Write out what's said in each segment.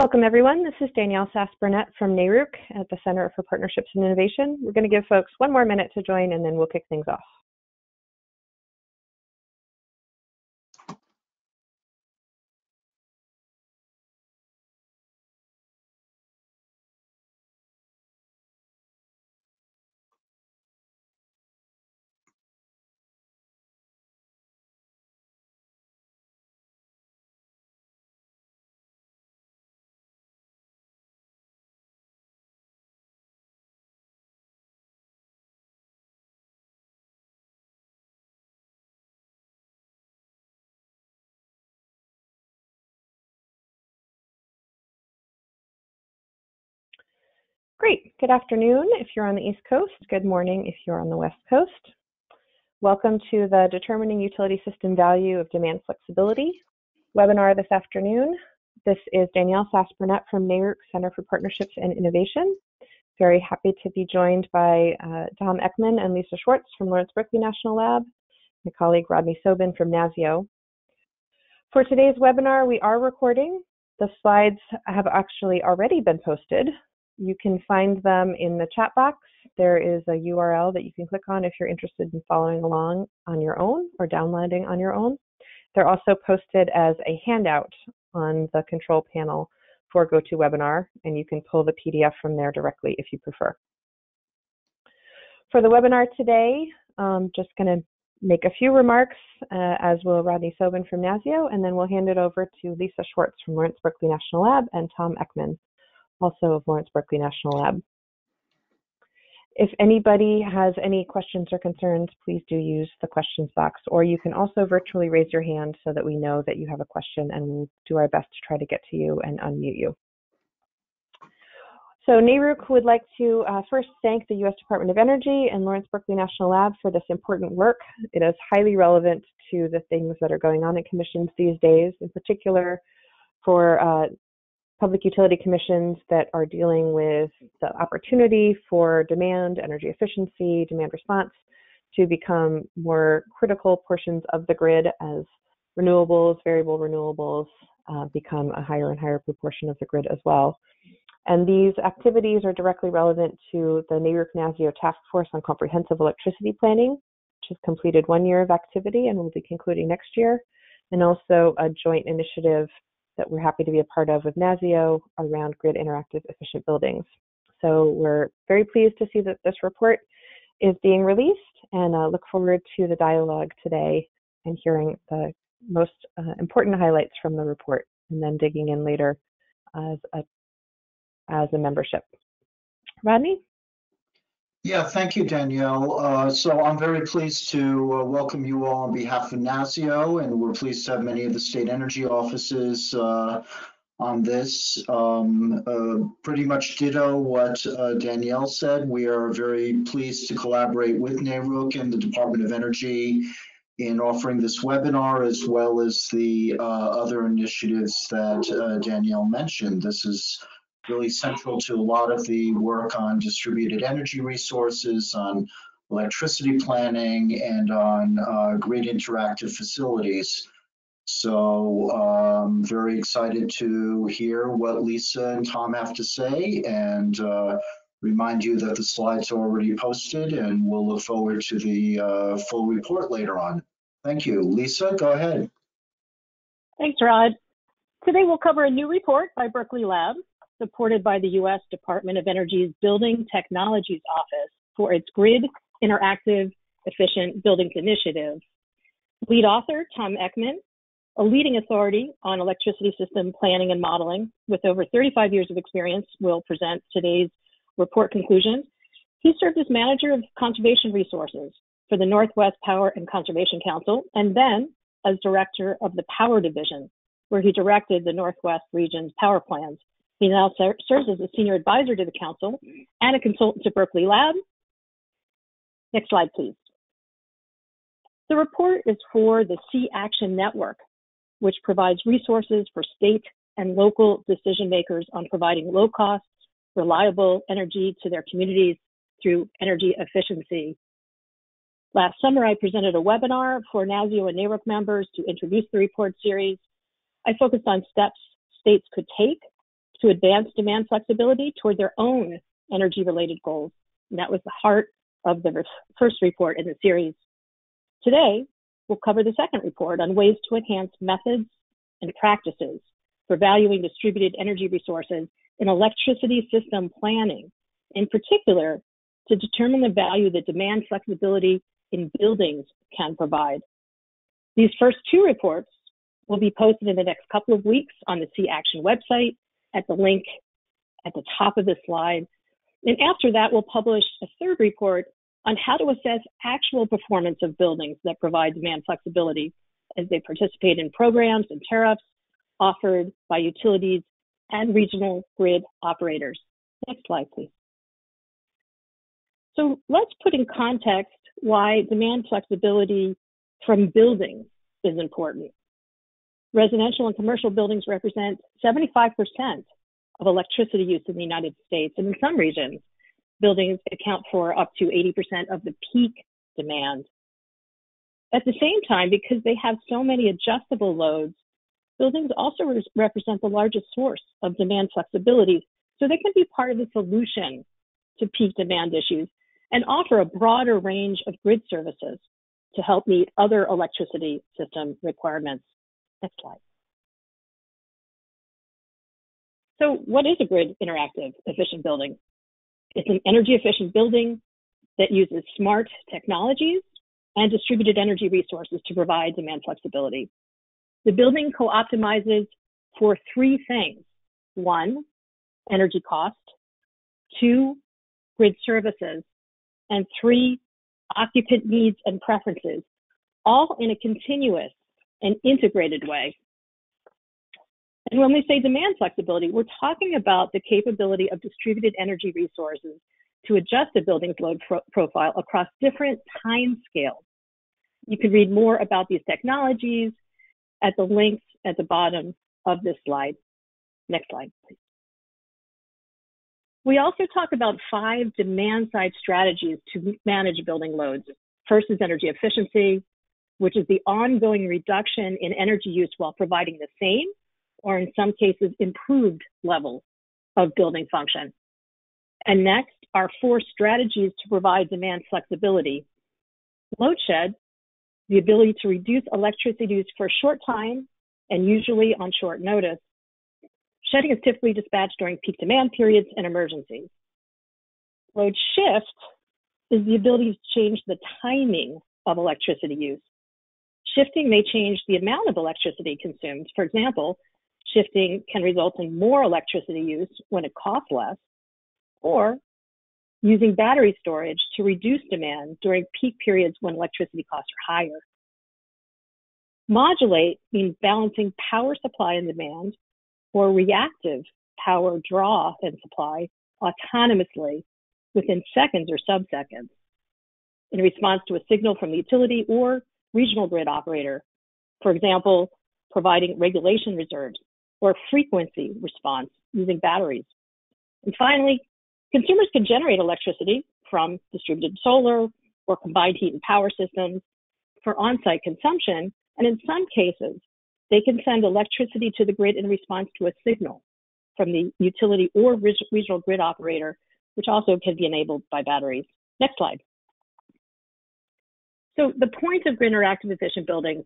Welcome, everyone. This is Danielle Sass-Burnett from NARUC at the Center for Partnerships and Innovation. We're going to give folks one more minute to join, and then we'll kick things off. Great. Good afternoon if you're on the East Coast. Good morning if you're on the West Coast. Welcome to the Determining Utility System Value of Demand Flexibility webinar this afternoon. This is Danielle Sass-Burnett from NARUC Center for Partnerships and Innovation. Very happy to be joined by Tom Eckman and Lisa Schwartz from Lawrence Berkeley National Lab, my colleague Rodney Sobin from NASIO. For today's webinar, we are recording. The slides have actually already been posted. You can find them in the chat box. There is a URL that you can click on if you're interested in following along on your own or downloading on your own. They're also posted as a handout on the control panel for GoToWebinar, and you can pull the PDF from there directly if you prefer. For the webinar today, just going to make a few remarks, as will Rodney Sobin from NASIO, and then we'll hand it over to Lisa Schwartz from Lawrence Berkeley National Lab and Tom Eckman, also of Lawrence Berkeley National Lab. If anybody has any questions or concerns, please do use the questions box, or you can also virtually raise your hand so that we know that you have a question, and we'll do our best to try to get to you and unmute you. So NARUC would like to first thank the U.S. Department of Energy and Lawrence Berkeley National Lab for this important work. It is highly relevant to the things that are going on in commissions these days, in particular for public utility commissions that are dealing with the opportunity for demand, energy efficiency, demand response to become more critical portions of the grid as renewables, variable renewables become a higher and higher proportion of the grid as well. And these activities are directly relevant to the NARUC-NASIO Task Force on Comprehensive Electricity Planning, which has completed 1 year of activity and will be concluding next year, and also a joint initiative that we're happy to be a part of with NASIO around grid interactive efficient buildings. So we're very pleased to see that this report is being released, and look forward to the dialogue today and hearing the most important highlights from the report, and then digging in later as a membership. Rodney? Yeah, thank you, Danielle. So I'm very pleased to welcome you all on behalf of NASIO, and we're pleased to have many of the state energy offices on this. Pretty much ditto what Danielle said. We are very pleased to collaborate with NARUC and the Department of Energy in offering this webinar, as well as the other initiatives that Danielle mentioned. This is really central to a lot of the work on distributed energy resources, on electricity planning, and on grid interactive facilities. So I'm very excited to hear what Lisa and Tom have to say, and remind you that the slides are already posted, and we'll look forward to the full report later on. Thank you. Lisa, go ahead. Thanks, Rod. Today we'll cover a new report by Berkeley Lab, supported by the U.S. Department of Energy's Building Technologies Office for its Grid Interactive Efficient Buildings Initiative. Lead author, Tom Eckman, a leading authority on electricity system planning and modeling with over 35 years of experience, will present today's report conclusions. He served as manager of conservation resources for the Northwest Power and Conservation Council, and then as director of the Power Division, where he directed the Northwest region's power plans. He now serves as a senior advisor to the council and a consultant to Berkeley Lab. Next slide, please. The report is for the Sea Action Network, which provides resources for state and local decision makers on providing low-cost, reliable energy to their communities through energy efficiency. Last summer, I presented a webinar for NASIO and NARUC members to introduce the report series. I focused on steps states could take to advance demand flexibility toward their own energy-related goals. And that was the heart of the first report in the series. Today, we'll cover the second report on ways to enhance methods and practices for valuing distributed energy resources in electricity system planning, in particular, to determine the value that demand flexibility in buildings can provide. These first two reports will be posted in the next couple of weeks on the Sea Action website at the link at the top of the slide. And after that, we'll publish a third report on how to assess actual performance of buildings that provide demand flexibility as they participate in programs and tariffs offered by utilities and regional grid operators. Next slide, please. So let's put in context why demand flexibility from buildings is important. Residential and commercial buildings represent 75% of electricity use in the United States, and in some regions, buildings account for up to 80% of the peak demand. At the same time, because they have so many adjustable loads, buildings also represent the largest source of demand flexibility, so they can be part of the solution to peak demand issues and offer a broader range of grid services to help meet other electricity system requirements. Next slide. So what is a grid interactive efficient building? It's an energy efficient building that uses smart technologies and distributed energy resources to provide demand flexibility. The building co-optimizes for three things. One, energy cost. Two, grid services. And three, occupant needs and preferences, all in a continuous and integrated way. And when we say demand flexibility, we're talking about the capability of distributed energy resources to adjust the building's load profile across different time scales. You can read more about these technologies at the links at the bottom of this slide. Next slide, please. We also talk about 5 demand-side strategies to manage building loads. First is energy efficiency, which is the ongoing reduction in energy use while providing the same, or in some cases, improved levels of building function. And next are 4 strategies to provide demand flexibility. Load shed, the ability to reduce electricity use for a short time and usually on short notice. Shedding is typically dispatched during peak demand periods and emergencies. Load shift is the ability to change the timing of electricity use. Shifting may change the amount of electricity consumed. For example, shifting can result in more electricity use when it costs less, or using battery storage to reduce demand during peak periods when electricity costs are higher. Modulate means balancing power supply and demand, or reactive power draw and supply autonomously within seconds or subseconds in response to a signal from the utility or regional grid operator. For example, providing regulation reserves or frequency response using batteries. And finally, consumers can generate electricity from distributed solar or combined heat and power systems for on-site consumption, and in some cases, they can send electricity to the grid in response to a signal from the utility or regional grid operator, which also can be enabled by batteries. Next slide. So the point of grid interactive efficient buildings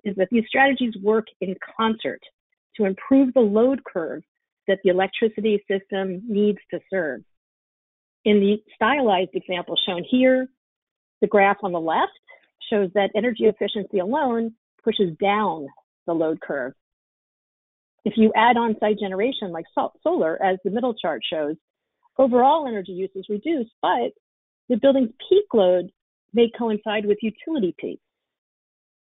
is that these strategies work in concert to improve the load curve that the electricity system needs to serve. In the stylized example shown here, the graph on the left shows that energy efficiency alone pushes down the load curve. If you add on-site generation like solar, as the middle chart shows, overall energy use is reduced, but the building's peak load may coincide with utility peaks.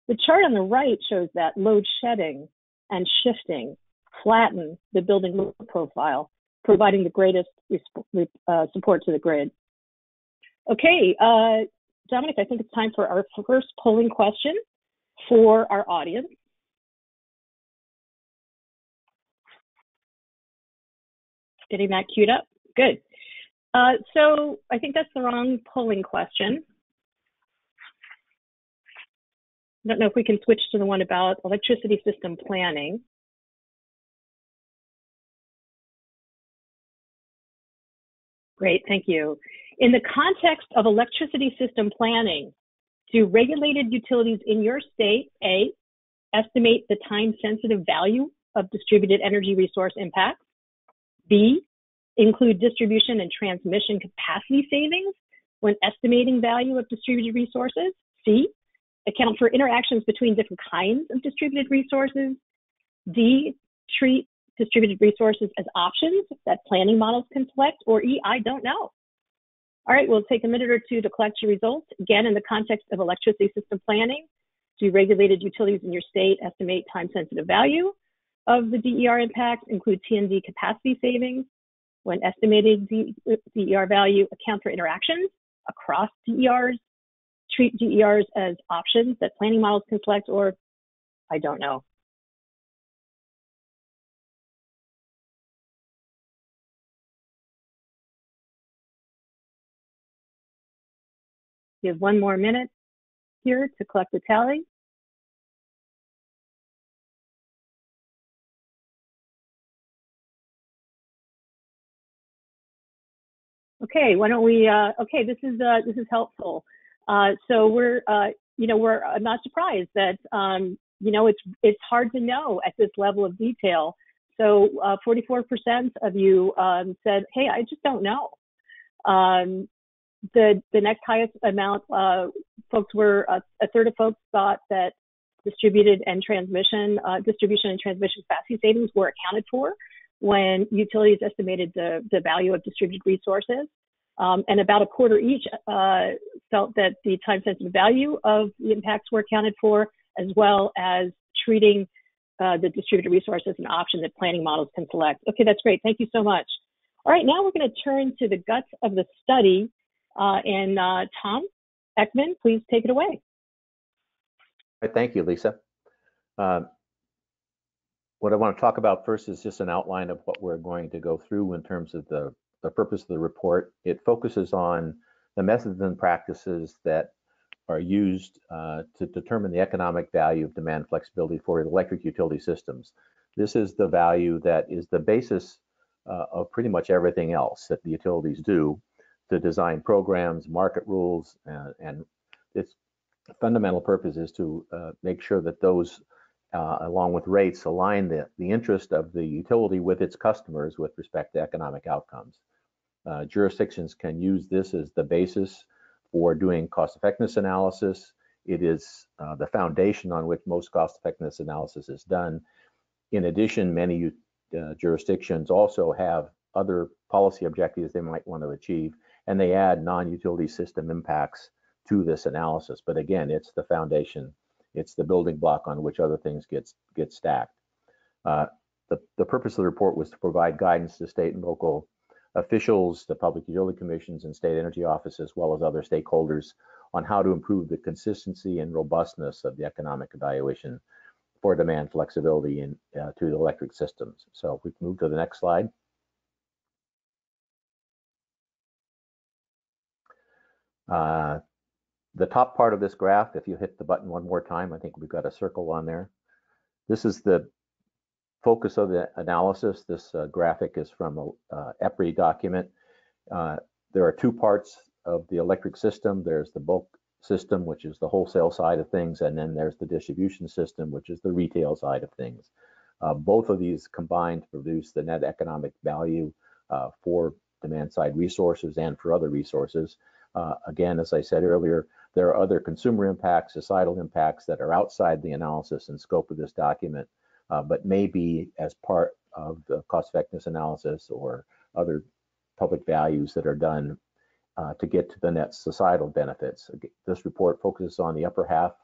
The chart on the right shows that load shedding and shifting flatten the building load profile, providing the greatest support to the grid. Okay, Dominic, I think it's time for our first polling question for our audience. Getting that queued up? Good. So I think that's the wrong polling question. I don't know if we can switch to the one about electricity system planning. Great, thank you. In the context of electricity system planning, do regulated utilities in your state, A, estimate the time-sensitive value of distributed energy resource impacts? B, include distribution and transmission capacity savings when estimating value of distributed resources? C, account for interactions between different kinds of distributed resources? D, treat distributed resources as options that planning models can select? Or E, I don't know. All right, we'll take a minute or two to collect your results. Again, in the context of electricity system planning, do regulated utilities in your state estimate time-sensitive value of the DER impacts, include T&D capacity savings when estimating DER value, account for interactions across DERs, treat DERs as options that planning models can select, or I don't know. We have one more minute here to collect the tally. Okay, why don't we? Okay, this is helpful. So we're not surprised that it's hard to know at this level of detail. So 44% of you said, "Hey, I just don't know." The next highest amount, folks were a third of folks thought that distribution and transmission capacity savings were accounted for when utilities estimated the value of distributed resources. And about a quarter each felt that the time-sensitive value of the impacts were accounted for, as well as treating the distributed resources as an option that planning models can select. Okay, that's great. Thank you so much. All right, now we're going to turn to the guts of the study. And Tom Eckman, please take it away. All right, thank you, Lisa. What I want to talk about first is just an outline of what we're going to go through in terms of the purpose of the report. It focuses on the methods and practices that are used to determine the economic value of demand flexibility for electric utility systems. This is the value that is the basis of pretty much everything else that the utilities do to design programs, market rules, and its fundamental purpose is to make sure that those along with rates, align the interest of the utility with its customers with respect to economic outcomes. Jurisdictions can use this as the basis for doing cost effectiveness analysis. It is the foundation on which most cost effectiveness analysis is done. In addition, many jurisdictions also have other policy objectives they might want to achieve, and they add non-utility system impacts to this analysis. But again, it's the foundation. It's the building block on which other things get stacked. The purpose of the report was to provide guidance to state and local officials, the public utility commissions and state energy offices, as well as other stakeholders on how to improve the consistency and robustness of the economic evaluation for demand flexibility to the electric systems. So if we can move to the next slide. The top part of this graph, if you hit the button one more time, I think we've got a circle on there. This is the focus of the analysis. This graphic is from a EPRI document. There are two parts of the electric system. There's the bulk system, which is the wholesale side of things, and then there's the distribution system, which is the retail side of things. Both of these combine to produce the net economic value for demand side resources and for other resources. Again, as I said earlier, there are other consumer impacts, societal impacts that are outside the analysis and scope of this document, but may be as part of the cost effectiveness analysis or other public values that are done to get to the net societal benefits. This report focuses on the upper half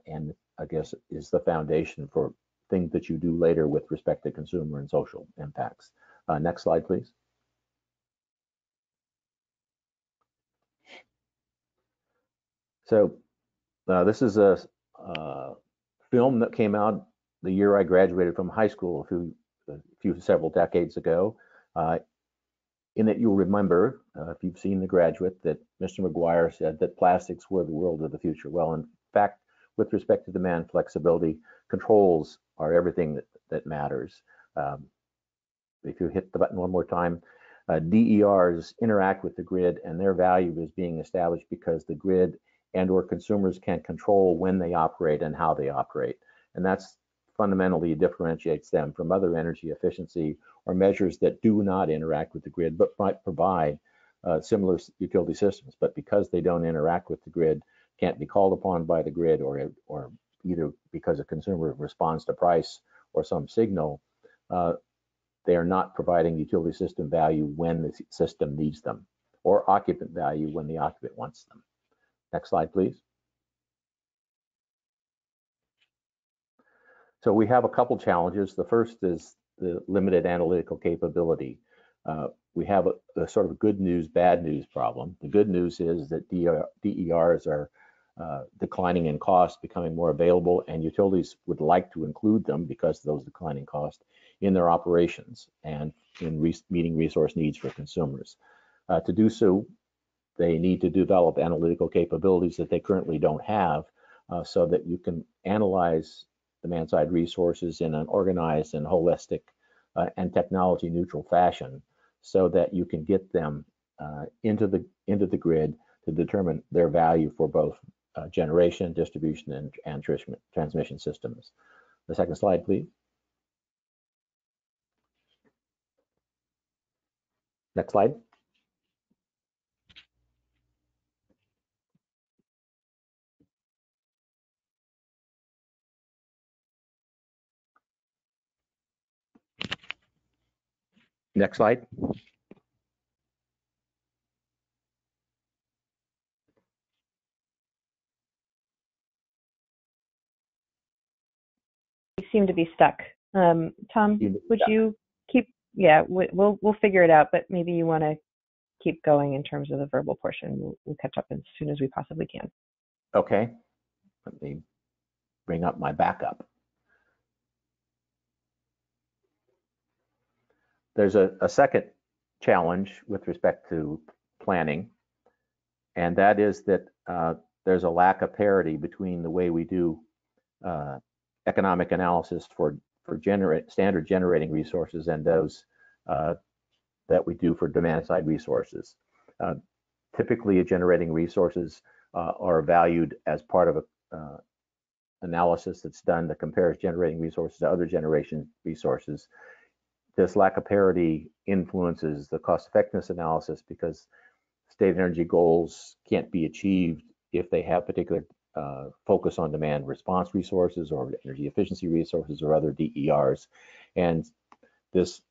and I guess is the foundation for things that you do later with respect to consumer and social impacts. Next slide, please. So this is a film that came out the year I graduated from high school several decades ago. In it, you'll remember, if you've seen The Graduate, that Mr. McGuire said that plastics were the world of the future. Well, in fact, with respect to demand flexibility, controls are everything that matters. If you hit the button one more time, DERs interact with the grid, and their value is being established because the grid and/or consumers can control when they operate and how they operate. And that's fundamentally differentiates them from other energy efficiency or measures that do not interact with the grid but might provide similar utility systems. But because they don't interact with the grid, can't be called upon by the grid, or either because a consumer responds to price or some signal, they are not providing utility system value when the system needs them, or occupant value when the occupant wants them. Next slide, please. So we have a couple challenges. The first is the limited analytical capability. We have a sort of good news, bad news problem. The good news is that DERs are declining in cost, becoming more available, and utilities would like to include them because of those declining costs in their operations and in meeting resource needs for consumers. To do so, they need to develop analytical capabilities that they currently don't have, so that you can analyze demand-side resources in an organized and holistic and technology-neutral fashion, so that you can get them into the grid to determine their value for both generation, distribution, and transmission systems. The second slide, please. Next slide. Next slide. We seem to be stuck. Tom, would you keep? Yeah, we'll figure it out. But maybe you want to keep going in terms of the verbal portion. We'll catch up as soon as we possibly can. Okay. Let me bring up my backup. There's a second challenge with respect to planning, and that is that there's a lack of parity between the way we do economic analysis for standard generating resources and those that we do for demand-side resources. Typically, generating resources are valued as part of a analysis that's done that compares generating resources to other generation resources. This lack of parity influences the cost-effectiveness analysis because state energy goals can't be achieved if they have particular focus on demand response resources or energy efficiency resources or other DERs. And this,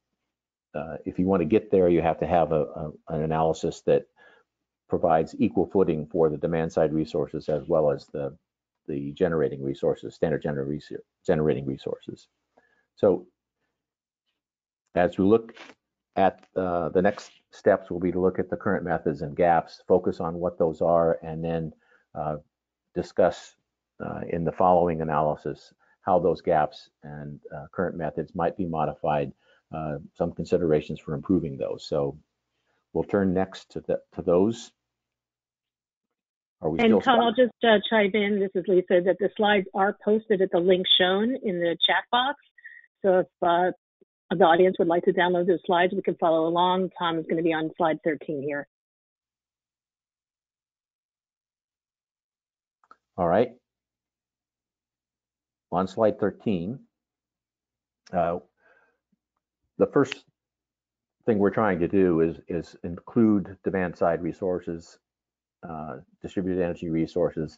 if you want to get there, you have to have an analysis that provides equal footing for the demand-side resources as well as the generating resources, standard generating resources. So as we look at the next steps will be to look at the current methods and gaps, focus on what those are, and then discuss in the following analysis how those gaps and current methods might be modified, some considerations for improving those. So we'll turn next to those. Are we and still Tom, I'll just chime in. This is Lisa, that the slides are posted at the link shown in the chat box. So if the audience would like to download those slides, we can follow along. Tom is going to be on slide 13 here. All right. On slide 13, the first thing we're trying to do is include demand-side resources, distributed energy resources,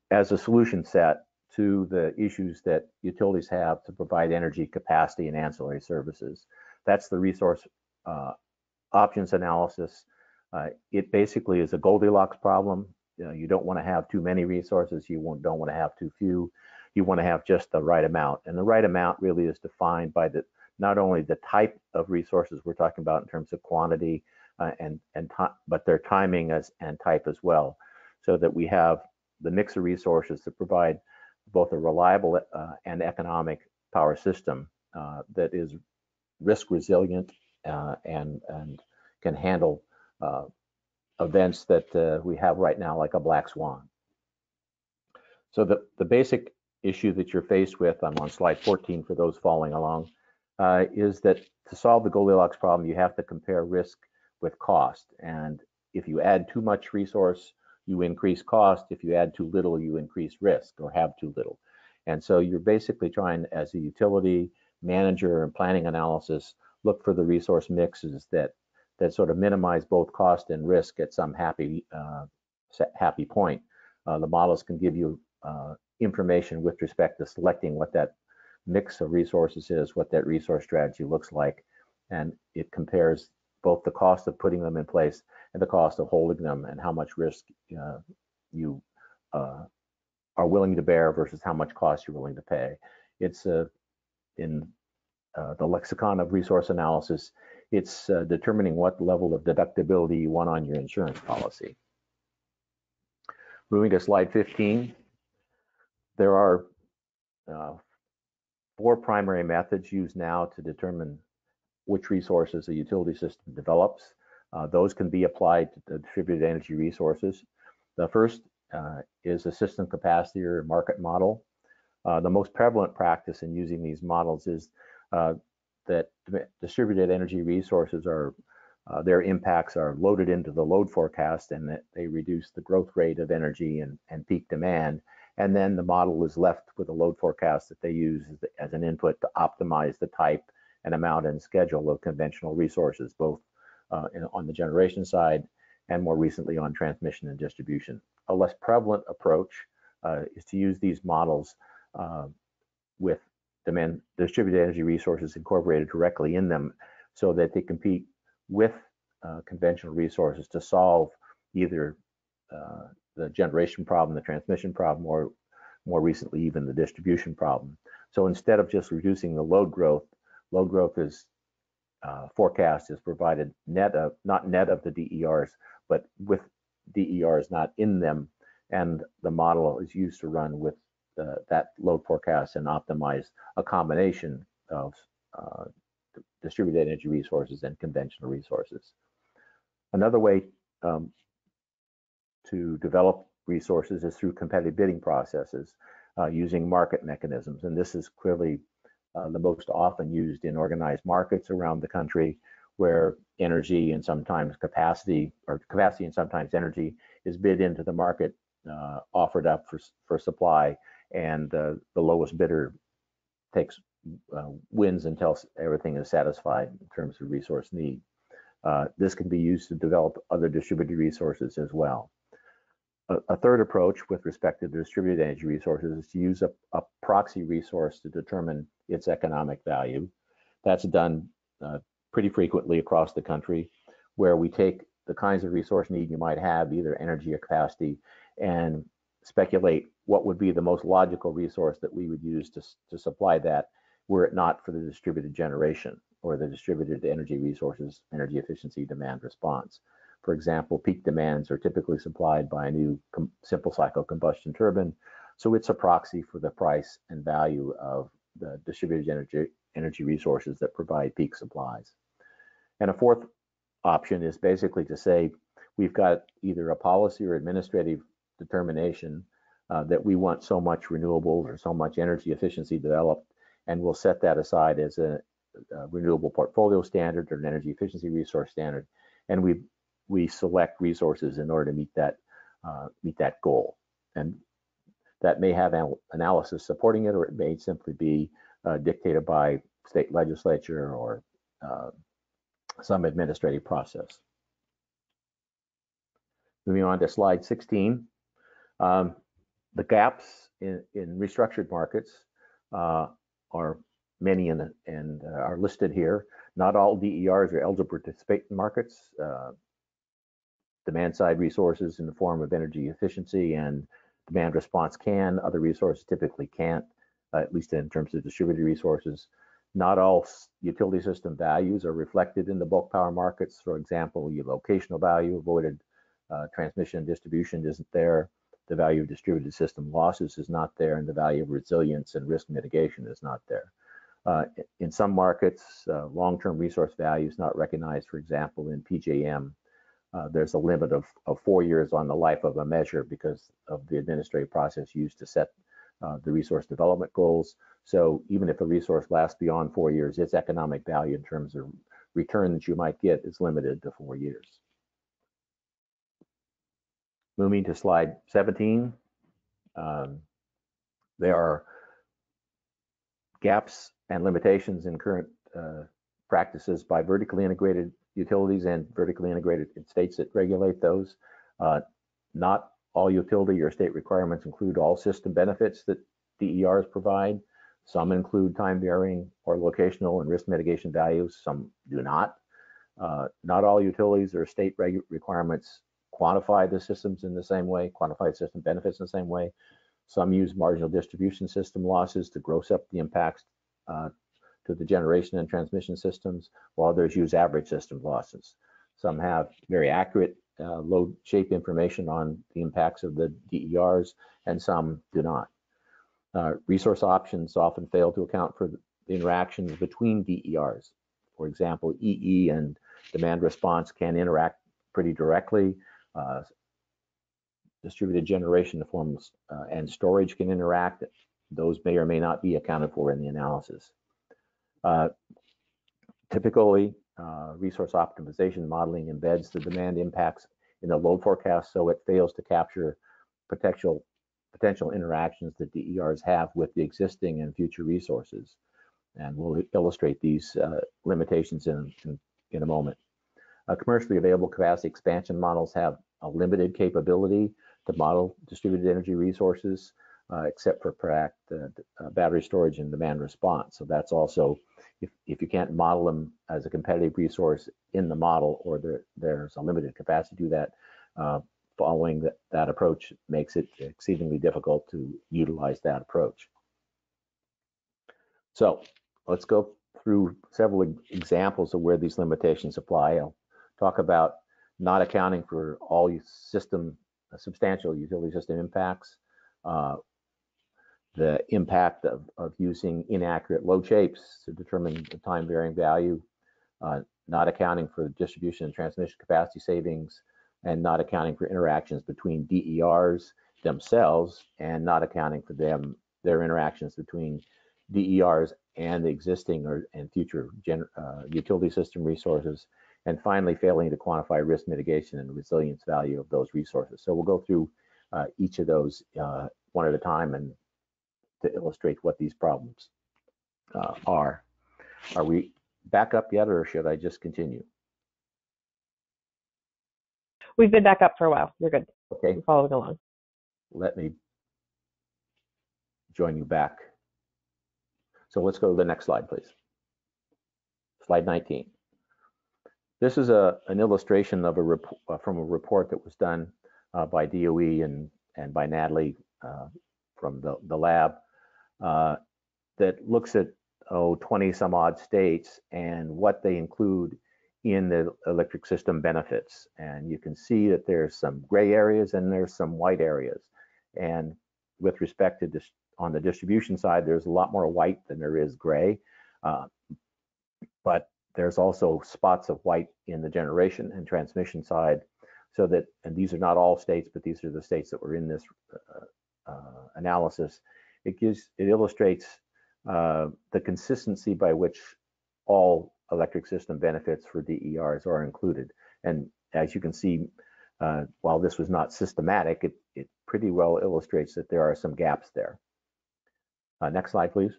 as a solution set to the issues that utilities have to provide energy capacity and ancillary services. That's the resource options analysis. It basically is a Goldilocks problem. You don't want to have too many resources. You don't want to have too few. You want to have just the right amount. And the right amount really is defined by not only the type of resources we're talking about in terms of quantity, but their timing and type as well, so that we have the mix of resources that provide both a reliable and economic power system that is risk resilient and can handle events that we have right now, like a black swan. So the basic issue that you're faced with, I'm on slide 14 for those following along, is that to solve the Goldilocks problem, you have to compare risk with cost. And if you add too much resource, you increase cost. If you add too little, you increase risk or have too little. And so you're basically trying, as a utility manager and planning analysis, look for the resource mixes that sort of minimize both cost and risk at some happy point. The models can give you information with respect to selecting what that mix of resources is, what that resource strategy looks like, and it compares both the cost of putting them in place and the cost of holding them, and how much risk you are willing to bear versus how much cost you're willing to pay. It's in the lexicon of resource analysis, it's determining what level of deductibility you want on your insurance policy. Moving to slide 15, there are 4 primary methods used now to determine which resources a utility system develops. Those can be applied to distributed energy resources. The first is a system capacity or market model. The most prevalent practice in using these models is that distributed energy resources are, their impacts are loaded into the load forecast, and that they reduce the growth rate of energy and peak demand. And then the model is left with a load forecast that they use as an input to optimize the type and amount and schedule of conventional resources, both on the generation side and more recently on transmission and distribution. A less prevalent approach is to use these models with distributed energy resources incorporated directly in them, so that they compete with conventional resources to solve either the generation problem, the transmission problem, or more recently even the distribution problem. So instead of just reducing the load growth is forecast is provided not net of the DERs, but with DERs not in them, and the model is used to run with that load forecast and optimize a combination of distributed energy resources and conventional resources. Another way to develop resources is through competitive bidding processes using market mechanisms, and this is clearly the most often used in organized markets around the country, where energy and sometimes capacity, or capacity and sometimes energy, is bid into the market, offered up for supply, and the lowest bidder wins until everything is satisfied in terms of resource need. This can be used to develop other distributed resources as well. A third approach with respect to distributed energy resources is to use a proxy resource to determine its economic value. That's done pretty frequently across the country, where we take the kinds of resource need you might have, either energy or capacity, and speculate what would be the most logical resource that we would use to supply that, were it not for the distributed generation or the distributed energy resources, energy efficiency demand response. For example, peak demands are typically supplied by a new simple cycle combustion turbine, so it's a proxy for the price and value of the distributed energy resources that provide peak supplies. And a fourth option is basically to say we've got either a policy or administrative determination that we want so much renewables or so much energy efficiency developed, and we'll set that aside as a renewable portfolio standard or an energy efficiency resource standard, and we select resources in order to meet that goal. And that may have analysis supporting it, or it may simply be dictated by state legislature or some administrative process. Moving on to slide 16. The gaps in restructured markets are many and are listed here. Not all DERs are eligible to participate in markets. Demand side resources in the form of energy efficiency and demand response can. Other resources typically can't, at least in terms of distributed resources. Not all utility system values are reflected in the bulk power markets. For example, your locational value, avoided transmission and distribution isn't there. The value of distributed system losses is not there, and the value of resilience and risk mitigation is not there. In some markets, long-term resource value is not recognized. For example, in PJM, there's a limit of 4 years on the life of a measure because of the administrative process used to set the resource development goals. So even if a resource lasts beyond 4 years, its economic value in terms of return that you might get is limited to 4 years. Moving to slide 17, there are gaps and limitations in current practices by vertically integrated utilities and vertically integrated states that regulate those. Not all utility or state requirements include all system benefits that DERs provide. Some include time varying or locational and risk mitigation values, some do not. Not all utilities or state requirements quantify the systems in the same way, quantify system benefits in the same way. Some use marginal distribution system losses to gross up the impacts to the generation and transmission systems, while others use average system losses. Some have very accurate load shape information on the impacts of the DERs, and some do not. Resource options often fail to account for the interactions between DERs. For example, EE and demand response can interact pretty directly. Distributed generation forms and storage can interact. Those may or may not be accounted for in the analysis. Typically, resource optimization modeling embeds the demand impacts in the load forecast, so it fails to capture potential interactions that DERs have with the existing and future resources. And we'll illustrate these limitations in a moment. Commercially available capacity expansion models have a limited capability to model distributed energy resources, except for battery storage and demand response. So that's also, if you can't model them as a competitive resource in the model, or there's a limited capacity to do that, following that approach makes it exceedingly difficult to utilize that approach. So let's go through several examples of where these limitations apply. I'll talk about not accounting for all substantial utility system impacts, the impact of using inaccurate load shapes to determine the time varying value, not accounting for distribution and transmission capacity savings, and not accounting for interactions between DERs themselves, and not accounting for their interactions between DERs and the existing and future utility system resources, and finally failing to quantify risk mitigation and resilience value of those resources. So we'll go through each of those one at a time and to illustrate what these problems are. Are we back up yet, or should I just continue? We've been back up for a while. You're good. Okay. I'm following along. Let me join you back. So let's go to the next slide, please. Slide 19. This is an illustration of from a report that was done by DOE and by Natalie from the lab that looks at 20 some odd states and what they include in the electric system benefits. And you can see that there's some gray areas and there's some white areas. And with respect to on the distribution side, there's a lot more white than there is gray. But there's also spots of white in the generation and transmission side. So that, and these are not all states, but these are the states that were in this analysis. It illustrates the consistency by which all electric system benefits for DERs are included. And as you can see, while this was not systematic, it pretty well illustrates that there are some gaps there. Next slide, please.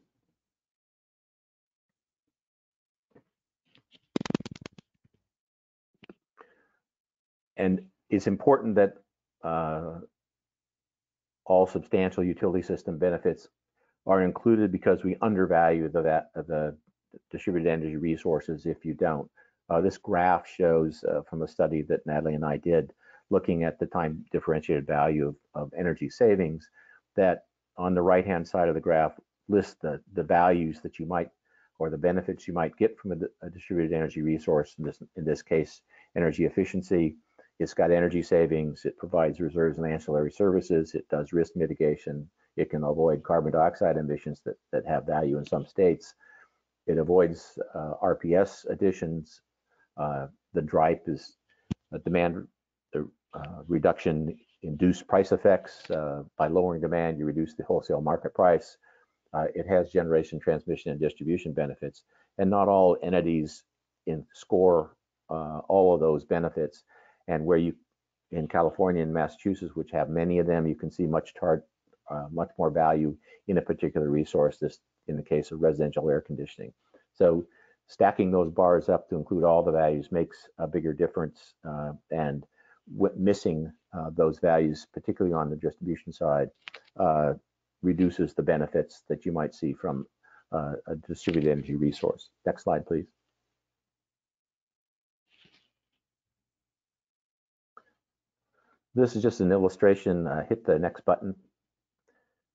And it's important that all substantial utility system benefits are included, because we undervalue the distributed energy resources if you don't. This graph shows from a study that Natalie and I did, looking at the time differentiated value of energy savings, that on the right-hand side of the graph lists the values that you might, or the benefits you might get from a distributed energy resource, in this case, energy efficiency. It's got energy savings, it provides reserves and ancillary services, it does risk mitigation, it can avoid carbon dioxide emissions that have value in some states. It avoids RPS additions. The DRIPE is a demand reduction induced price effects. By lowering demand, you reduce the wholesale market price. It has generation, transmission, and distribution benefits. And not all entities score all of those benefits, and where you in California and Massachusetts, which have many of them, you can see much more value in a particular resource. This in the case of residential air conditioning. So stacking those bars up to include all the values makes a bigger difference, and missing those values, particularly on the distribution side, reduces the benefits that you might see from a distributed energy resource. Next slide, please. This is just an illustration. Hit the next button.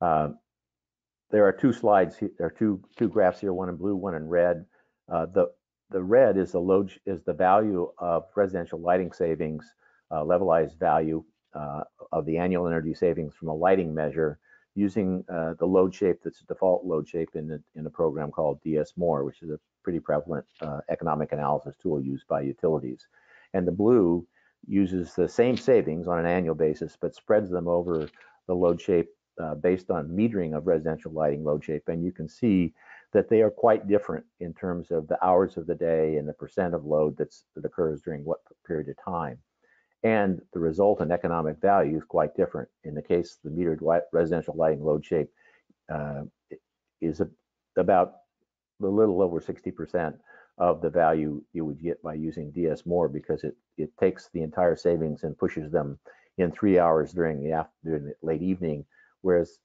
There are two slides. There are two graphs here, one in blue, one in red. The red is the value of residential lighting savings, levelized value of the annual energy savings from a lighting measure using the load shape that's a default load shape in a program called DS-MORE, which is a pretty prevalent economic analysis tool used by utilities. And the blue uses the same savings on an annual basis, but spreads them over the load shape based on metering of residential lighting load shape. And you can see that they are quite different in terms of the hours of the day and the percent of load that occurs during what period of time. And the resultant economic value is quite different. In the case of the metered residential lighting load shape is about a little over 60% of the value you would get by using DS-MORE, because it takes the entire savings and pushes them in 3 hours during the late evening, whereas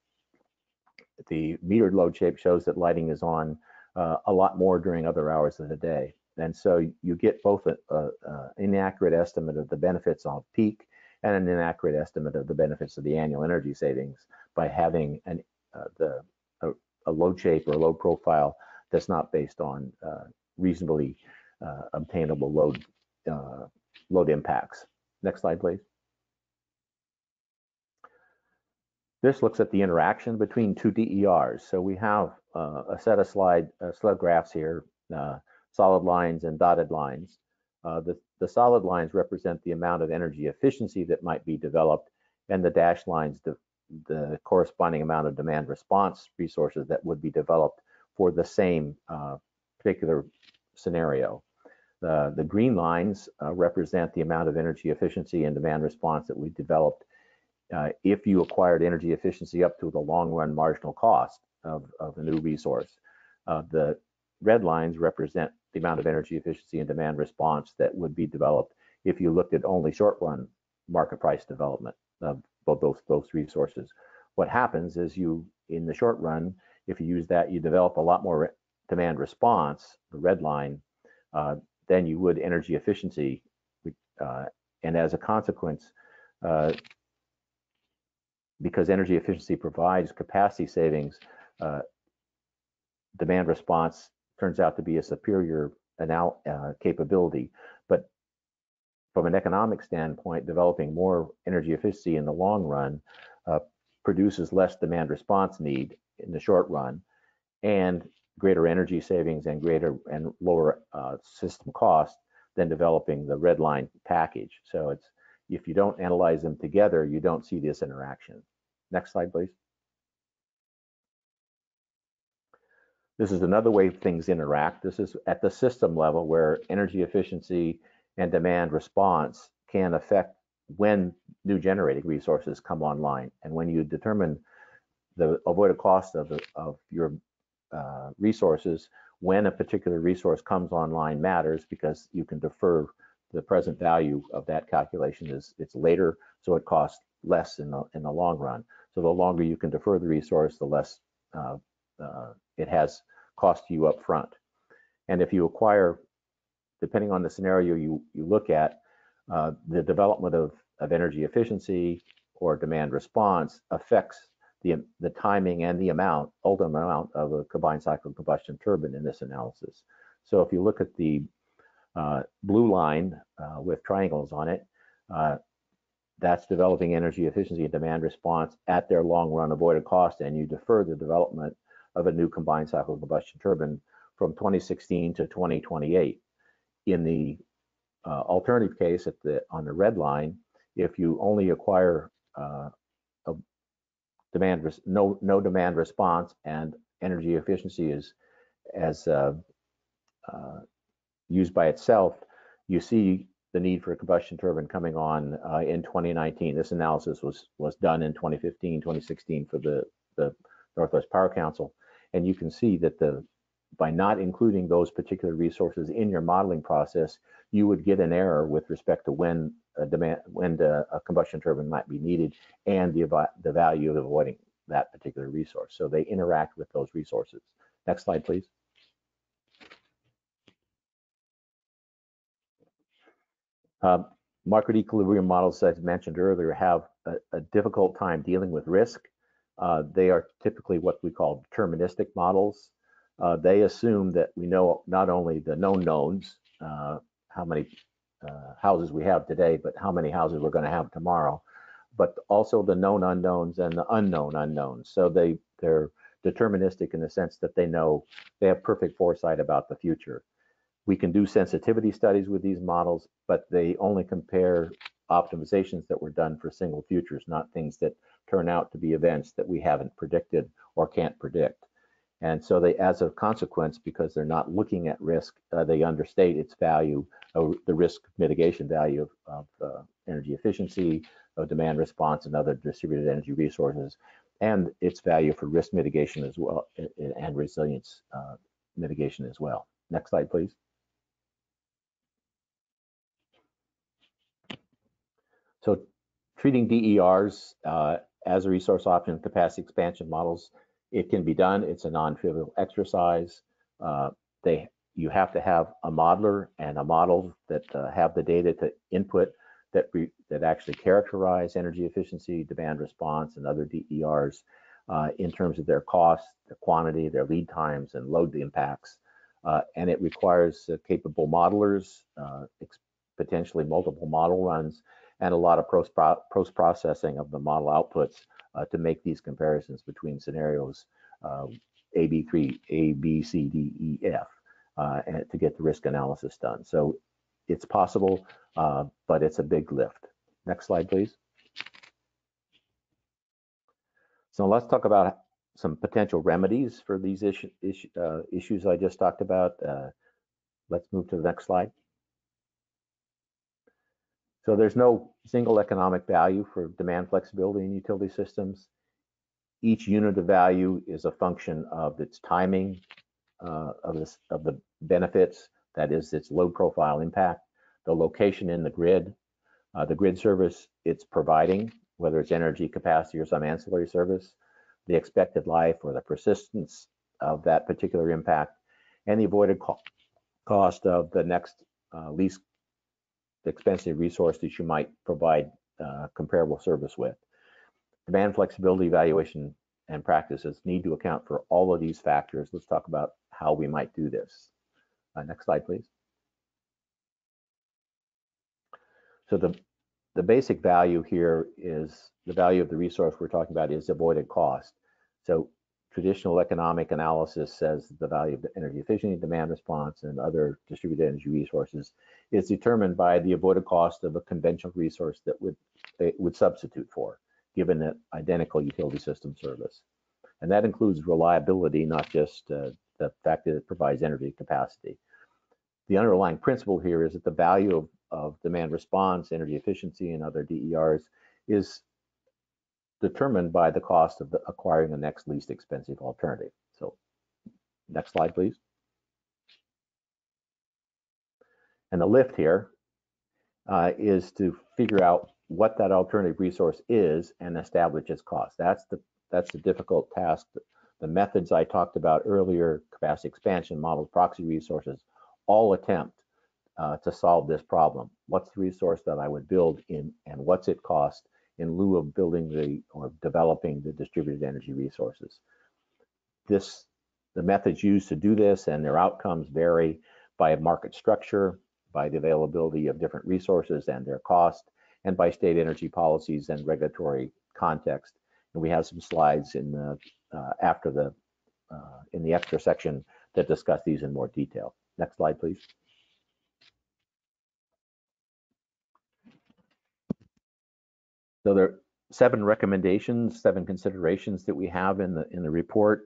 the metered load shape shows that lighting is on a lot more during other hours of the day. And so you get both an inaccurate estimate of the benefits on peak and an inaccurate estimate of the benefits of the annual energy savings by having a load shape or load profile that's not based on reasonably obtainable load impacts. Next slide, please. This looks at the interaction between two DERs. So we have a set of slide graphs here, solid lines and dotted lines. The solid lines represent the amount of energy efficiency that might be developed, and the dashed lines the corresponding amount of demand response resources that would be developed for the same particular scenario. The green lines represent the amount of energy efficiency and demand response that we developed if you acquired energy efficiency up to the long run marginal cost of a new resource. The red lines represent the amount of energy efficiency and demand response that would be developed if you looked at only short run market price development of both those resources. What happens is in the short run, if you use that, you develop a lot more demand response, the red line, than you would energy efficiency. And as a consequence, because energy efficiency provides capacity savings, demand response turns out to be a superior capability. But from an economic standpoint, developing more energy efficiency in the long run produces less demand response need in the short run, and greater energy savings and lower system cost than developing the red line package. So if you don't analyze them together, you don't see this interaction. Next slide, please. This is another way things interact. This is at the system level, where energy efficiency and demand response can affect when new generating resources come online. And when you determine the avoided cost of your resources, when a particular resource comes online matters, because you can defer the present value of that calculation. It's later, so it costs less in the long run. So the longer you can defer the resource, the less it has cost you up front. And if you acquire, depending on the scenario you look at, the development of energy efficiency or demand response affects the timing and the ultimate amount of a combined cycle combustion turbine in this analysis. So if you look at the blue line with triangles on it, that's developing energy efficiency and demand response at their long run avoided cost, and you defer the development of a new combined cycle combustion turbine from 2016 to 2028. In the alternative case on the red line, if you only acquire no demand response and energy efficiency is as used by itself, you see the need for a combustion turbine coming on in 2019. This analysis was done in 2015, 2016 for the Northwest Power Council, and you can see that by not including those particular resources in your modeling process, you would get an error with respect to when a combustion turbine might be needed and the value of avoiding that particular resource. So they interact with those resources. Next slide, please. Market equilibrium models, as I mentioned earlier, have a difficult time dealing with risk. They are typically what we call deterministic models. They assume that we know not only the known knowns, how many houses we have today, but how many houses we're going to have tomorrow, but also the known unknowns and the unknown unknowns. So they're deterministic in the sense that they have perfect foresight about the future. We can do sensitivity studies with these models, but they only compare optimizations that were done for single futures, not things that turn out to be events that we haven't predicted or can't predict. And so as a consequence, because they're not looking at risk, they understate its value, the risk mitigation value of energy efficiency, of demand response, and other distributed energy resources, and its value for risk mitigation as well, and resilience mitigation as well. Next slide, please. So treating DERs as a resource option capacity expansion models, it can be done. It's a non-trivial exercise. You have to have a modeler and a model that have the data to input that actually characterize energy efficiency, demand response, and other DERs in terms of their cost, their quantity, their lead times, and load impacts. And it requires capable modelers, potentially multiple model runs, and a lot of post-processing of the model outputs to make these comparisons between scenarios A, B, C, D, E, F, and to get the risk analysis done. So it's possible, but it's a big lift. Next slide, please. So let's talk about some potential remedies for these issues I just talked about. Let's move to the next slide. So there's no single economic value for demand flexibility in utility systems. Each unit of value is a function of its timing, of the benefits, that is its load profile impact, the location in the grid service it's providing, whether it's energy capacity or some ancillary service, the expected life or the persistence of that particular impact, and the avoided cost of the next least expensive resource that you might provide comparable service with. Demand flexibility evaluation and practices need to account for all of these factors. Let's talk about how we might do this. Next slide, please. So the basic value here is the value of the resource we're talking about is avoided cost. So traditional economic analysis says the value of the energy efficiency, demand response, and other distributed energy resources is determined by the avoided cost of a conventional resource that it would substitute for, given an identical utility system service. And that includes reliability, not just the fact that it provides energy capacity. The underlying principle here is that the value of demand response, energy efficiency, and other DERs is determined by the cost of acquiring the next least expensive alternative. So next slide, please. And the lift here is to figure out what that alternative resource is and establish its cost. That's the difficult task. The methods I talked about earlier, capacity expansion models, proxy resources, all attempt to solve this problem. What's the resource that I would build in, and what's it cost in lieu of building or developing the distributed energy resources? The methods used to do this and their outcomes vary by market structure, by the availability of different resources and their cost, and by state energy policies and regulatory context. And we have some slides in the extra section that discuss these in more detail. Next slide, please. So there are 7 recommendations, 7 considerations that we have in the report.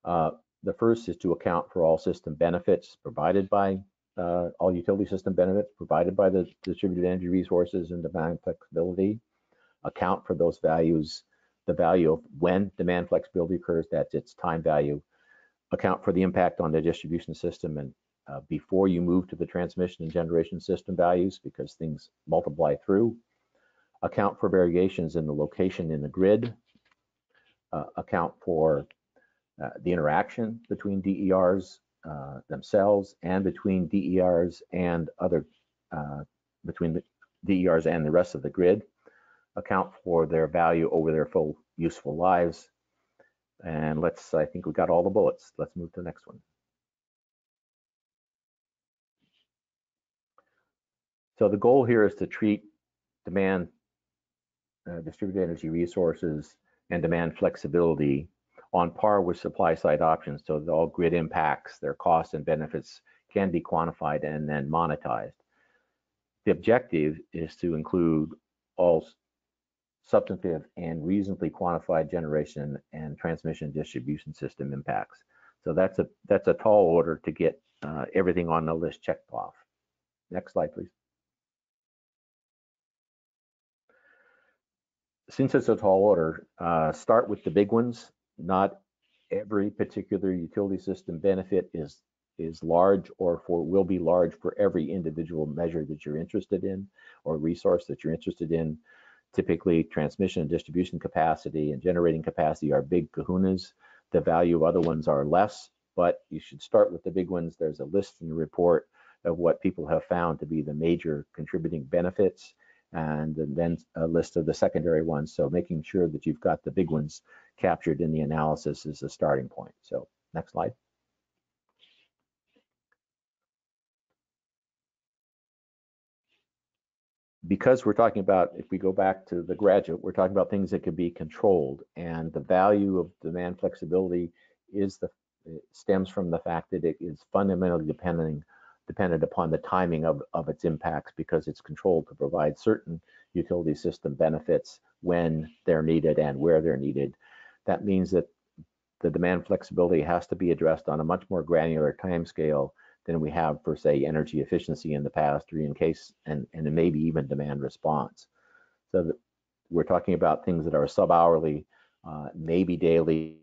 The first is to account for all system benefits provided by all utility system benefits provided by the distributed energy resources and demand flexibility, account for those values, the value of when demand flexibility occurs, that's its time value, account for the impact on the distribution system and before you move to the transmission and generation system values because things multiply through, account for variations in the location in the grid, account for the interaction between DERs themselves and between DERs and between the DERs and the rest of the grid, account for their value over their full useful lives. And I think we got all the bullets. Let's move to the next one. So the goal here is to treat demand, distributed energy resources, and demand flexibility on par with supply side options so that all grid impacts, their costs and benefits can be quantified and then monetized. The objective is to include all substantive and reasonably quantified generation and transmission distribution system impacts. So that's a tall order to get everything on the list checked off. Next slide, please. Since it's a tall order, start with the big ones. Not every particular utility system benefit is large or will be large for every individual measure that you're interested in or resource that you're interested in. Typically, transmission and distribution capacity and generating capacity are big kahunas. The value of other ones are less, but you should start with the big ones. There's a list in the report of what people have found to be the major contributing benefits, and then a list of the secondary ones. So making sure that you've got the big ones captured in the analysis is a starting point. So next slide. Because we're talking about, if we go back to the graduate, we're talking about things that could be controlled, and the value of demand flexibility stems from the fact that it is fundamentally dependent upon the timing of its impacts because it's controlled to provide certain utility system benefits when they're needed and where they're needed. That means that the demand flexibility has to be addressed on a much more granular time scale than we have for, say, energy efficiency in the past, or in case, and maybe even demand response. So that we're talking about things that are sub-hourly, maybe daily,